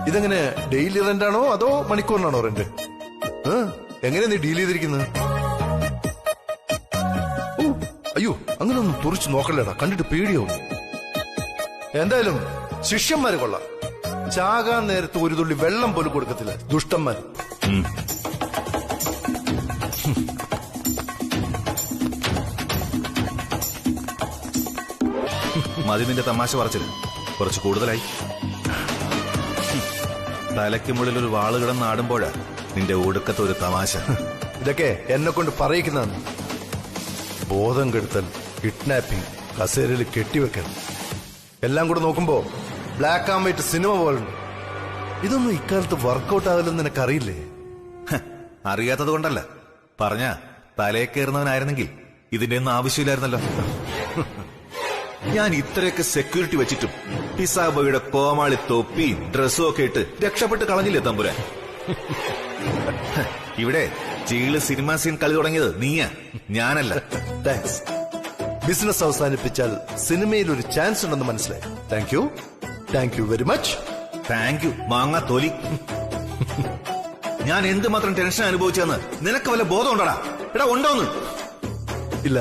ഇതെങ്ങനെ ഡെയിലി റെന്റ് ആണോ അതോ മണിക്കൂറിനാണോ റെന്റ്? എങ്ങനെയാ നീ ഡീൽ ചെയ്തിരിക്കുന്നത്? അയ്യോ, അങ്ങനൊന്നും തുറിച്ചു നോക്കല്ലേടാ, കണ്ടിട്ട് പേടിയാവും. എന്തായാലും ശിഷ്യന്മാര് കൊള്ളാം. ചാകാൻ നേരത്ത് ഒരു തുള്ളി വെള്ളം പോലും കൊടുക്കത്തില്ല ദുഷ്ടന്മാർ. മതി നിന്റെ തമാശ പറച്ചില്, കുറച്ച് കൂടുതലായി. തലയ്ക്ക് മുകളിൽ ഒരു വാള് കിടന്നാടുമ്പോഴാ നിന്റെ ഒടുക്കത്തെ ഒരു തമാശ. ഇതൊക്കെ എന്നെ കൊണ്ട് പറയിക്കുന്നതാണ്. ബോധം കെടുത്തൽ, കിഡ്നാപ്പിംഗ്, കസേരയിൽ കെട്ടിവെക്കൽ, എല്ലാം കൂടെ നോക്കുമ്പോ ബ്ലാക്ക് ആൻഡ് വൈറ്റ് സിനിമ പോലുണ്ട്. ഇതൊന്നും ഇക്കാലത്ത് വർക്കൗട്ട് ആവില്ലെന്ന് നിനക്കറിയില്ലേ? അറിയാത്തത് കൊണ്ടല്ല, പറഞ്ഞ തലയെ കയറുന്നവനായിരുന്നെങ്കിൽ ഇതിന്റെ ഒന്നും ആവശ്യമില്ലായിരുന്നല്ലോ. ഞാൻ ഇത്രയൊക്കെ സെക്യൂരിറ്റി വെച്ചിട്ടും പിസാബോയുടെ കോമാളി തൊപ്പിയും ഡ്രസ്സും ഒക്കെ ഇട്ട് രക്ഷപ്പെട്ട് കളഞ്ഞില്ലേ തമ്പുരാൻ? ഇവിടെ ജയില് സിനിമാ സീൻ കളി തുടങ്ങിയത് നീയാ, ഞാനല്ല. താങ്ക്സ്. ബിസിനസ് അവസാനിപ്പിച്ചാൽ സിനിമയിൽ ഒരു ചാൻസ് ഉണ്ടെന്ന് മനസ്സിലായി. Thank you very much. Thank you മാങ്ങ തൊലി. ഞാൻ എന്തുമാത്രം ടെൻഷൻ അനുഭവിച്ചെന്ന് നിനക്ക് വല്ല ബോധം ഉണ്ടടാ? എടാ ഉണ്ടോന്ന്? ഇല്ല.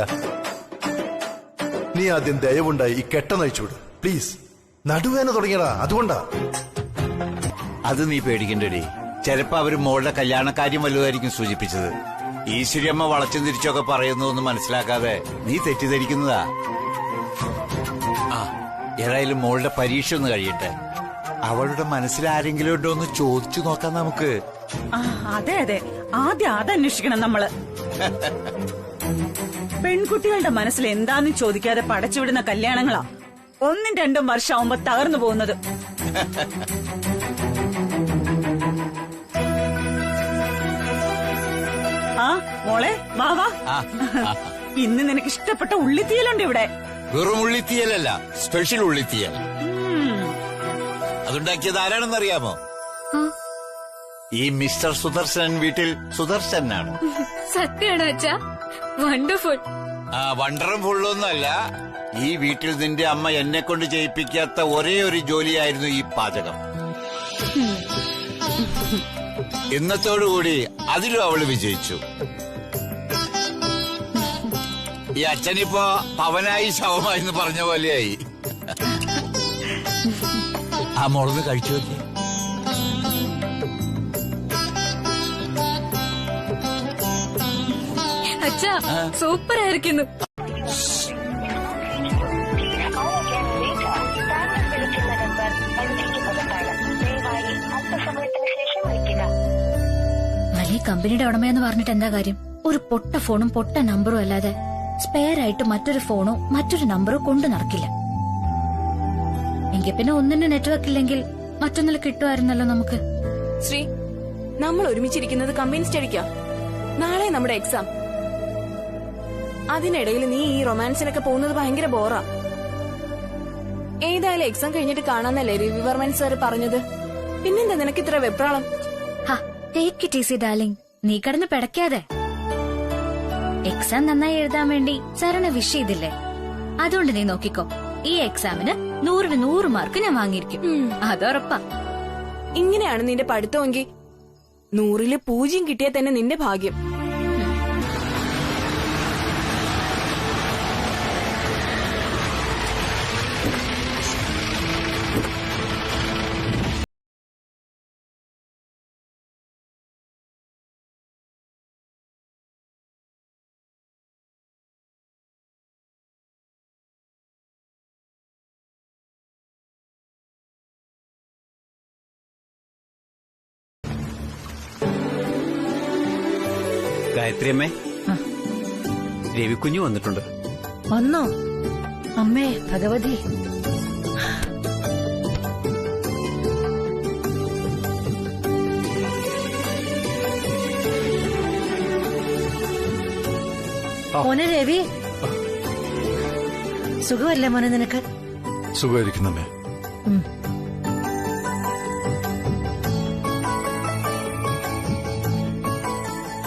നീ ആദ്യം ദയവുണ്ടായി ഈ കെട്ട നയിച്ചുവിട് പ്ലീസ്. നടുവേന തുടങ്ങിയടാ, അതുകൊണ്ടാ. അത് നീ പേടിക്കണ്ടേ. ചിലപ്പോ അവര് മോളുടെ കല്യാണക്കാര്യം വലുതായിരിക്കും സൂചിപ്പിച്ചത്. ഈശ്വരിയമ്മ വളച്ചും തിരിച്ചൊക്കെ പറയുന്നതൊന്നും മനസ്സിലാക്കാതെ നീ തെറ്റിദ്ധരിക്കുന്നതാ. ആ, ഏതായാലും മോളുടെ പരീക്ഷ ഒന്ന് കഴിയട്ടെ. അവളുടെ മനസ്സിൽ ആരെങ്കിലും ഉണ്ടോ എന്ന് ചോദിച്ചു നോക്കാം നമുക്ക്. അതെ അതെ, ആദ്യം അതന്വേഷിക്കണം നമ്മള്. പെൺകുട്ടികളുടെ മനസ്സിൽ എന്താന്ന് ചോദിക്കാതെ പടച്ചുവിടുന്ന കല്യാണങ്ങളാ 1-2 വർഷമാകുമ്പോ തകർന്നു പോകുന്നത്. ആ മോളെ വാ വാ. ഇന്ന് നിനക്ക് ഇഷ്ടപ്പെട്ട ഉള്ളിത്തീയലുണ്ട് ഇവിടെ. വെറും ഉള്ളിത്തീയലല്ല, സ്പെഷ്യൽ ഉള്ളിത്തീയൽ. അതുണ്ടാക്കിയത് ആരാണെന്നറിയാമോ? ഈ മിസ്റ്റർ സുദർശൻ വീട്ടിൽ സുദർശനാണ്. സത്യമാണോ അച്ഛാ? വണ്ടർഫുൾ. വണ്ടറും ഫുള്ളൊന്നുമല്ല. ഈ വീട്ടിൽ നിന്റെ അമ്മ എന്നെ കൊണ്ട് ചെയ്യിപ്പിക്കാത്ത ഒരേ ഒരു ജോലിയായിരുന്നു ഈ പാചകം. ഇന്നത്തോടുകൂടി അതിലും അവള് വിജയിച്ചു. ഈ അച്ഛനിപ്പോ പവനായി ശവമായി എന്ന് പറഞ്ഞ പോലെയായി. ആ മോളൊന്ന് കഴിച്ചു നോക്കി. അച്ഛാ സൂപ്പർ ആയിരിക്കുന്നു. വലിയ കമ്പനിയുടെ ഉടമയെന്ന് പറഞ്ഞിട്ട് എന്താ കാര്യം? ഒരു പൊട്ട ഫോണും പൊട്ട നമ്പറും അല്ലാതെ സ്പെയർ ആയിട്ട് മറ്റൊരു ഫോണോ മറ്റൊരു നമ്പറോ കൊണ്ടു നടക്കില്ല. എങ്കിൽ പിന്നെ ഒന്നിന് നെറ്റ്വർക്ക് ഇല്ലെങ്കിൽ മറ്റൊന്നിൽ കിട്ടുമായിരുന്നല്ലോ നമുക്ക്. ശ്രീ, നമ്മൾ ഒരുമിച്ചിരിക്കുന്നത് കമ്പനി സ്റ്റഡിക്കാ. നാളെ നമ്മുടെ എക്സാം. അതിനിടയിൽ നീ ഈ റൊമാൻസിനൊക്കെ പോകുന്നത് ഭയങ്കര ബോറാ. ഏതായാലും എക്സാം കഴിഞ്ഞിട്ട് കാണാന്നല്ലേ രവിവർമ്മൻ സാർ പറഞ്ഞത്. പിന്നെന്താ നിനക്ക് ഇത്ര വെപ്രാളം? Take it easy darling. നീ കിടന്ന് പിടയ്ക്കാതെ. എക്സാം നന്നായി എഴുതാൻ വേണ്ടി സാറിനെ വിഷ് ചെയ്തില്ലേ? അതുകൊണ്ട് നീ നോക്കിക്കോ, ഈ എക്സാമിന് 100-ന് 100 മാർക്ക് ഞാൻ വാങ്ങിയിരിക്കും. അതുറപ്പാ. ഇങ്ങനെയാണ് നിന്റെ പഠിത്തമെങ്കിൽ 100-ല് 0 കിട്ടിയാൽ തന്നെ നിന്റെ ഭാഗ്യം. ഗായത്രിയമ്മേ, രവിക്കുഞ്ഞു വന്നിട്ടുണ്ട്. വന്നോ? അമ്മേ ഭഗവതി. മോനെ രവി, സുഖമല്ലേ മോനെ നിനക്ക്? സുഖമായിരിക്കുന്നമ്മേ.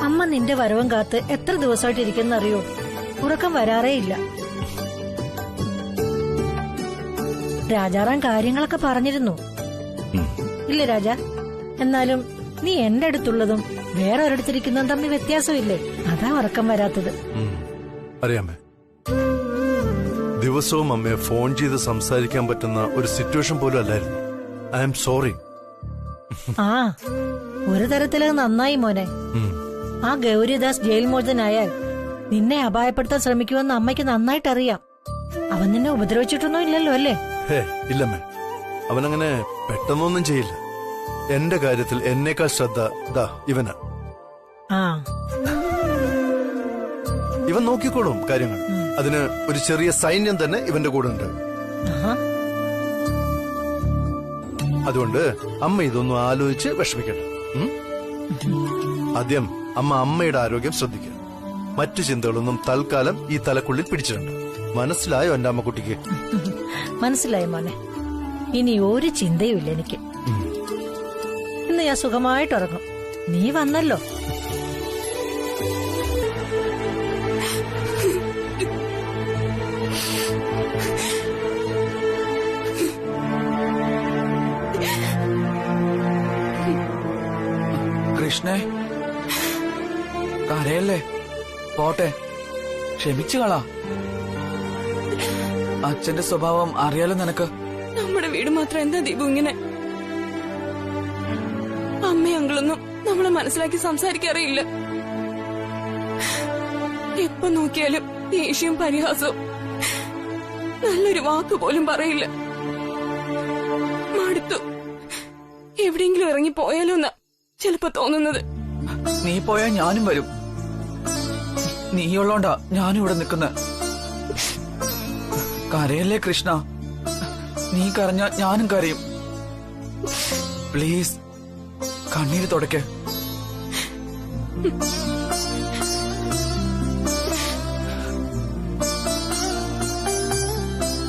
അമ്മ നിന്റെ വരവും കാത്ത് എത്ര ദിവസമായിട്ട് ഇരിക്കുന്ന അറിയോ? ഉറക്കം വരാറേ ഇല്ല. രാജാറാം കാര്യങ്ങളൊക്കെ പറഞ്ഞിരുന്നു ഇല്ലേ രാജ? എന്നാലും നീ എന്റെ അടുത്തുള്ളതും വേറെ ഒരിടത്തിരിക്കുന്നതും തമ്മിൽ വ്യത്യാസമില്ലേ? അതാ ഉറക്കം വരാത്തത്. അറിയാമേ, ദിവസവും അമ്മയെ ഫോൺ ചെയ്ത് സംസാരിക്കാൻ പറ്റുന്ന ഒരു സിറ്റുവേഷൻ പോലും അല്ലായിരുന്നു. I am sorry. ആ, ഒരു തരത്തില് നന്നായി മോനെ. ആ ഗൗരിദാസ് ജയിൽ മോചനായാൽ നിന്നെ അപായപ്പെടുത്താൻ ശ്രമിക്കുമെന്ന് അമ്മയ്ക്ക് നന്നായിട്ട് അറിയാം. അവൻ നിന്നെ ഉപദ്രവിച്ചിട്ടൊന്നും ഇല്ലല്ലോ അല്ലേ? ഇല്ലമ്മേ, അവനങ്ങനെ പെട്ടെന്നൊന്നും ചെയ്യില്ല. എന്റെ കാര്യത്തിൽ എന്നേക്കാൾ ശ്രദ്ധ ദാ ഇവനാ. ഇവൻ നോക്കിക്കോളും കാര്യങ്ങൾ. അതിന് ഒരു ചെറിയ സൈന്യം തന്നെ ഇവന്റെ കൂടെ ഉണ്ട്. അതുകൊണ്ട് അമ്മ ഇതൊന്നും ആലോചിച്ച് വിഷമിക്കട്ടെ. ആദ്യം അമ്മയുടെ ആരോഗ്യം ശ്രദ്ധിക്കുക. മറ്റു ചിന്തകളൊന്നും തൽക്കാലം ഈ തലക്കുള്ളിൽ പിടിച്ചിട്ടുണ്ട്. മനസ്സിലായോ എന്റെ അമ്മക്കുട്ടിക്ക്? മനസ്സിലായി മോനെ. ഇനി ഒരു ചിന്തയുമില്ല എനിക്ക്. ഇന്ന് ഞാൻ സുഖമായിട്ട് ഉറങ്ങും. നീ വന്നല്ലോ. കൃഷ്ണേ, കരയല്ലേ, പോട്ടെ, ക്ഷമിച്ചു കളാ. അച്ഛന്റെ സ്വഭാവം അറിയാലോ നിനക്ക്. നമ്മുടെ വീട് മാത്രം എന്താ ദീപു ഇങ്ങനെ? അമ്മയും അങ്കിളൊന്നും നമ്മളെ മനസ്സിലാക്കി സംസാരിക്കാറിയില്ല. എപ്പോ നോക്കിയാലും ദേഷ്യവും പരിഹാസവും. നല്ലൊരു വാക്ക് പോലും പറയില്ല. മടുത്തു. എവിടെയെങ്കിലും ഇറങ്ങി പോയാലോ എന്നാ ചിലപ്പോ തോന്നുന്നത്. നീ പോയാ ഞാനും വരും. നീയുള്ളോണ്ടാ ഞാനും ഇവിടെ നിൽക്കുന്ന. കരയല്ലേ കൃഷ്ണ, നീ കരഞ്ഞ ഞാനും കരയും. പ്ലീസ് കണ്ണീര് തുടയ്ക്ക്.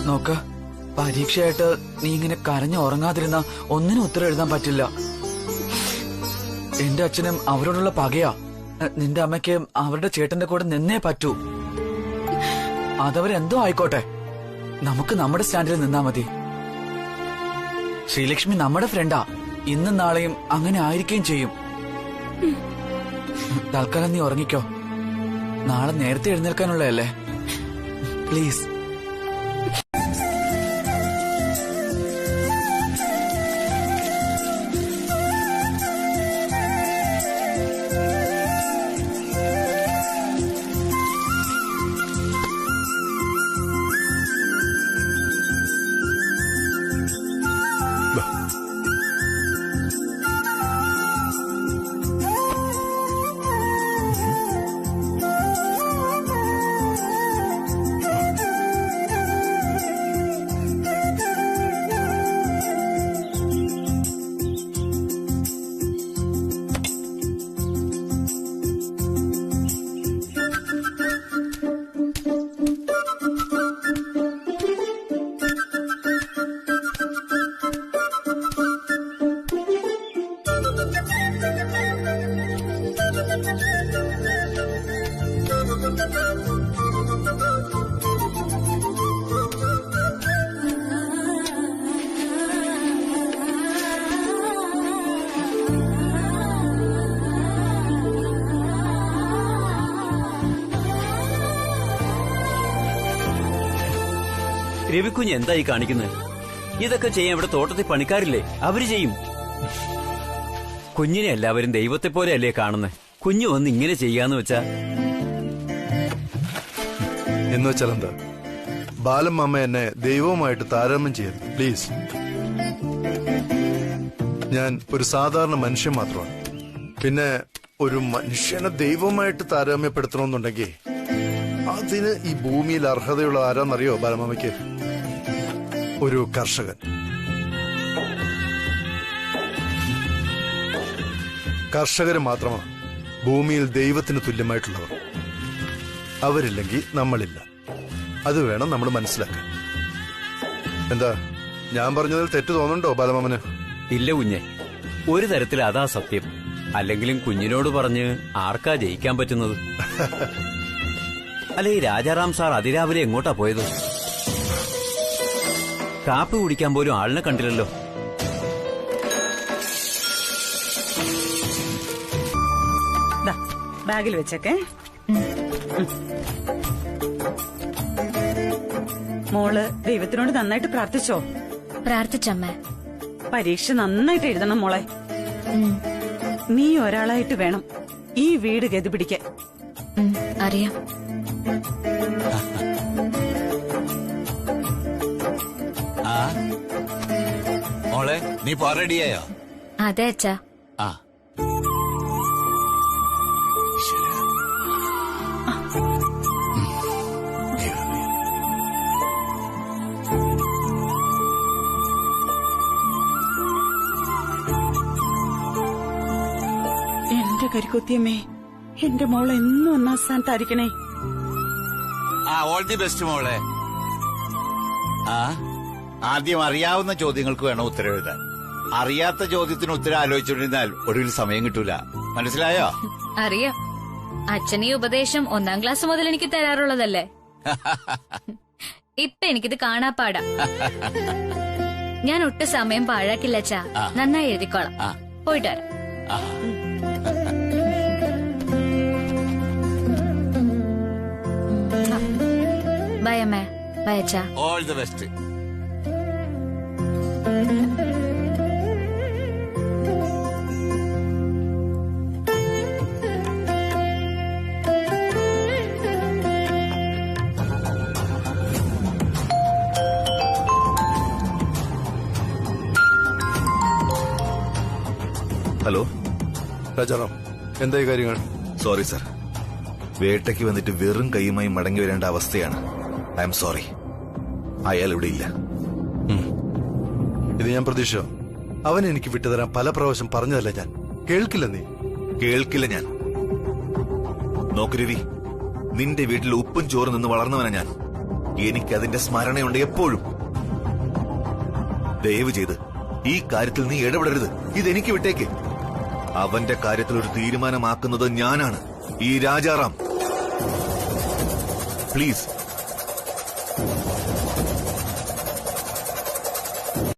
നോക്ക്, പരീക്ഷയായിട്ട് നീ ഇങ്ങനെ കരഞ്ഞു ഉറങ്ങാതിരുന്ന ഒന്നിനും ഉത്തരം എഴുതാൻ പറ്റില്ല. എന്റെ അച്ഛനും അവരോടുള്ള പകയാ. നിന്റെ അമ്മയ്ക്ക് അവരുടെ ചേട്ടന്റെ കൂടെ നിന്നേ പറ്റൂ. അതവരെന്തോ ആയിക്കോട്ടെ, നമുക്ക് നമ്മുടെ സ്റ്റാൻഡിൽ നിന്നാ മതി. ശ്രീലക്ഷ്മി നമ്മുടെ ഫ്രണ്ടാ. ഇന്നും നാളെയും അങ്ങനെ ആയിരിക്കുകയും ചെയ്യും. തൽക്കാലം നീ ഉറങ്ങിക്കോ. നാളെ നേരത്തെ എഴുന്നേൽക്കാനുള്ളതല്ലേ. പ്ലീസ്. രവിക്കുഞ്ഞ് എന്തായി കാണിക്കുന്നത്? ഇതൊക്കെ ചെയ്യാൻ ഇവിടെ തോട്ടത്തിൽ പണിക്കാരില്ലേ, അവര് ചെയ്യും. കുഞ്ഞിനെ എല്ലാവരും ദൈവത്തെ പോലെ അല്ലേ കാണുന്നത്. കുഞ്ഞു വന്ന് ഇങ്ങനെ ചെയ്യാന്ന് വെച്ചാ എന്ന് വെച്ചാൽ എന്താ? ബാലമ്മ എന്നെ ദൈവവുമായിട്ട് താരതമ്യം ചെയ്യരുത് പ്ലീസ്. ഞാൻ ഒരു സാധാരണ മനുഷ്യൻ മാത്രമാണ്. പിന്നെ ഒരു മനുഷ്യനെ ദൈവവുമായിട്ട് താരതമ്യപ്പെടുത്തണമെന്നുണ്ടെങ്കിൽ അതിന് ഈ ഭൂമിയിൽ അർഹതയുള്ള ആരാന്നറിയോ ബാലമ്മയ്ക്ക്? ഒരു കർഷകൻ. കർഷകര് മാത്രമാണ് ഭൂമിയിൽ ദൈവത്തിന് തുല്യമായിട്ടുള്ളവർ. അവരില്ലെങ്കിൽ നമ്മളില്ല. അത് വേണം നമ്മൾ മനസ്സിലാക്കാൻ. എന്താ ഞാൻ പറഞ്ഞതിൽ തെറ്റ് തോന്നുന്നുണ്ടോ ബാലമാമന്? ഇല്ല കുഞ്ഞെ, ഒരു തരത്തിൽ അതാ സത്യം. അല്ലെങ്കിലും കുഞ്ഞിനോട് പറഞ്ഞ് ആർക്കാ ജയിക്കാൻ പറ്റുന്നത്? അല്ലെ, ഈ രാജാറാം സാർ അതിരാവിലെ എങ്ങോട്ടാ പോയത്? കാപ്പി കുടിക്കാൻ പോലും ആളിനെ കണ്ടില്ലല്ലോ. ബാഗിൽ വെച്ചേക്കെ. മോള് ദൈവത്തിനോട് നന്നായിട്ട് പ്രാർത്ഥിച്ചോ? പ്രാർത്ഥിച്ചമ്മേ. പരീക്ഷ നന്നായിട്ട് എഴുതണം മോളെ. നീ ഒരാളായിട്ട് വേണം ഈ വീട് ഗതി പിടിക്കാൻ. അറിയാം. മോളെ, നീ റെഡിയായോ? അതെ അച്ഛാ. ആ, എന്റെ കരിക്കൊത്തിയമ്മേ, എന്റെ മോളെ എന്നും ഒന്നാം സ്ഥാനത്തായിരിക്കണേ. ഓൾ ദി ബെസ്റ്റ് മോളെ. ആദ്യം അറിയാവുന്ന ചോദ്യങ്ങൾക്ക് വേണം ഉത്തരം എഴുതാൻ. അറിയാത്ത ചോദ്യത്തിന് ഉത്തരം ആലോചിച്ചുകൊണ്ടിരുന്നാൽ ഒടുവിൽ സമയം കിട്ടൂല. മനസ്സിലായോ? അറിയാം. അച്ഛൻ ഈ ഉപദേശം 1ാം ക്ലാസ് മുതൽ എനിക്ക് തരാറുള്ളതല്ലേ. ഇപ്പൊ എനിക്കിത് കാണാപ്പാടാ. ഞാൻ ഒട്ടും സമയം പാഴാക്കില്ല അച്ഛാ. നന്നായി എഴുതിക്കോളാം. പോയിട്ട് വരാം. ബൈ അമ്മേ. ബൈ അച്ഛാ. All the best. Hello Rajaram, എന്തായി കാര്യങ്ങൾ? സോറി സർ, വേട്ടയ്ക്ക് വന്നിട്ട് വെറും കൈയുമായി മടങ്ങി വരേണ്ട അവസ്ഥയാണ്. I am sorry. അയാൾ ഇവിടെ ഇല്ല. ഇത് ഞാൻ പ്രതീക്ഷിച്ചോ? അവൻ എനിക്ക് വിട്ടുതരാൻ പല പ്രാവശ്യം പറഞ്ഞതല്ലേ ഞാൻ. കേൾക്കില്ല നീ. കേൾക്കില്ല ഞാൻ. നോക്ക് രവി, നിന്റെ വീട്ടിൽ ഉപ്പും ചോറ് നിന്ന് വളർന്നവനാ ഞാൻ. എനിക്കതിന്റെ സ്മരണയുണ്ട് എപ്പോഴും. ദയവ് ചെയ്ത് ഈ കാര്യത്തിൽ നീ ഇടപെടരുത്. ഇതെനിക്ക് വിട്ടേക്ക്. അവന്റെ കാര്യത്തിൽ ഒരു തീരുമാനമാക്കുന്നത് ഞാനാണ്, ഈ രാജാറാം. പ്ലീസ്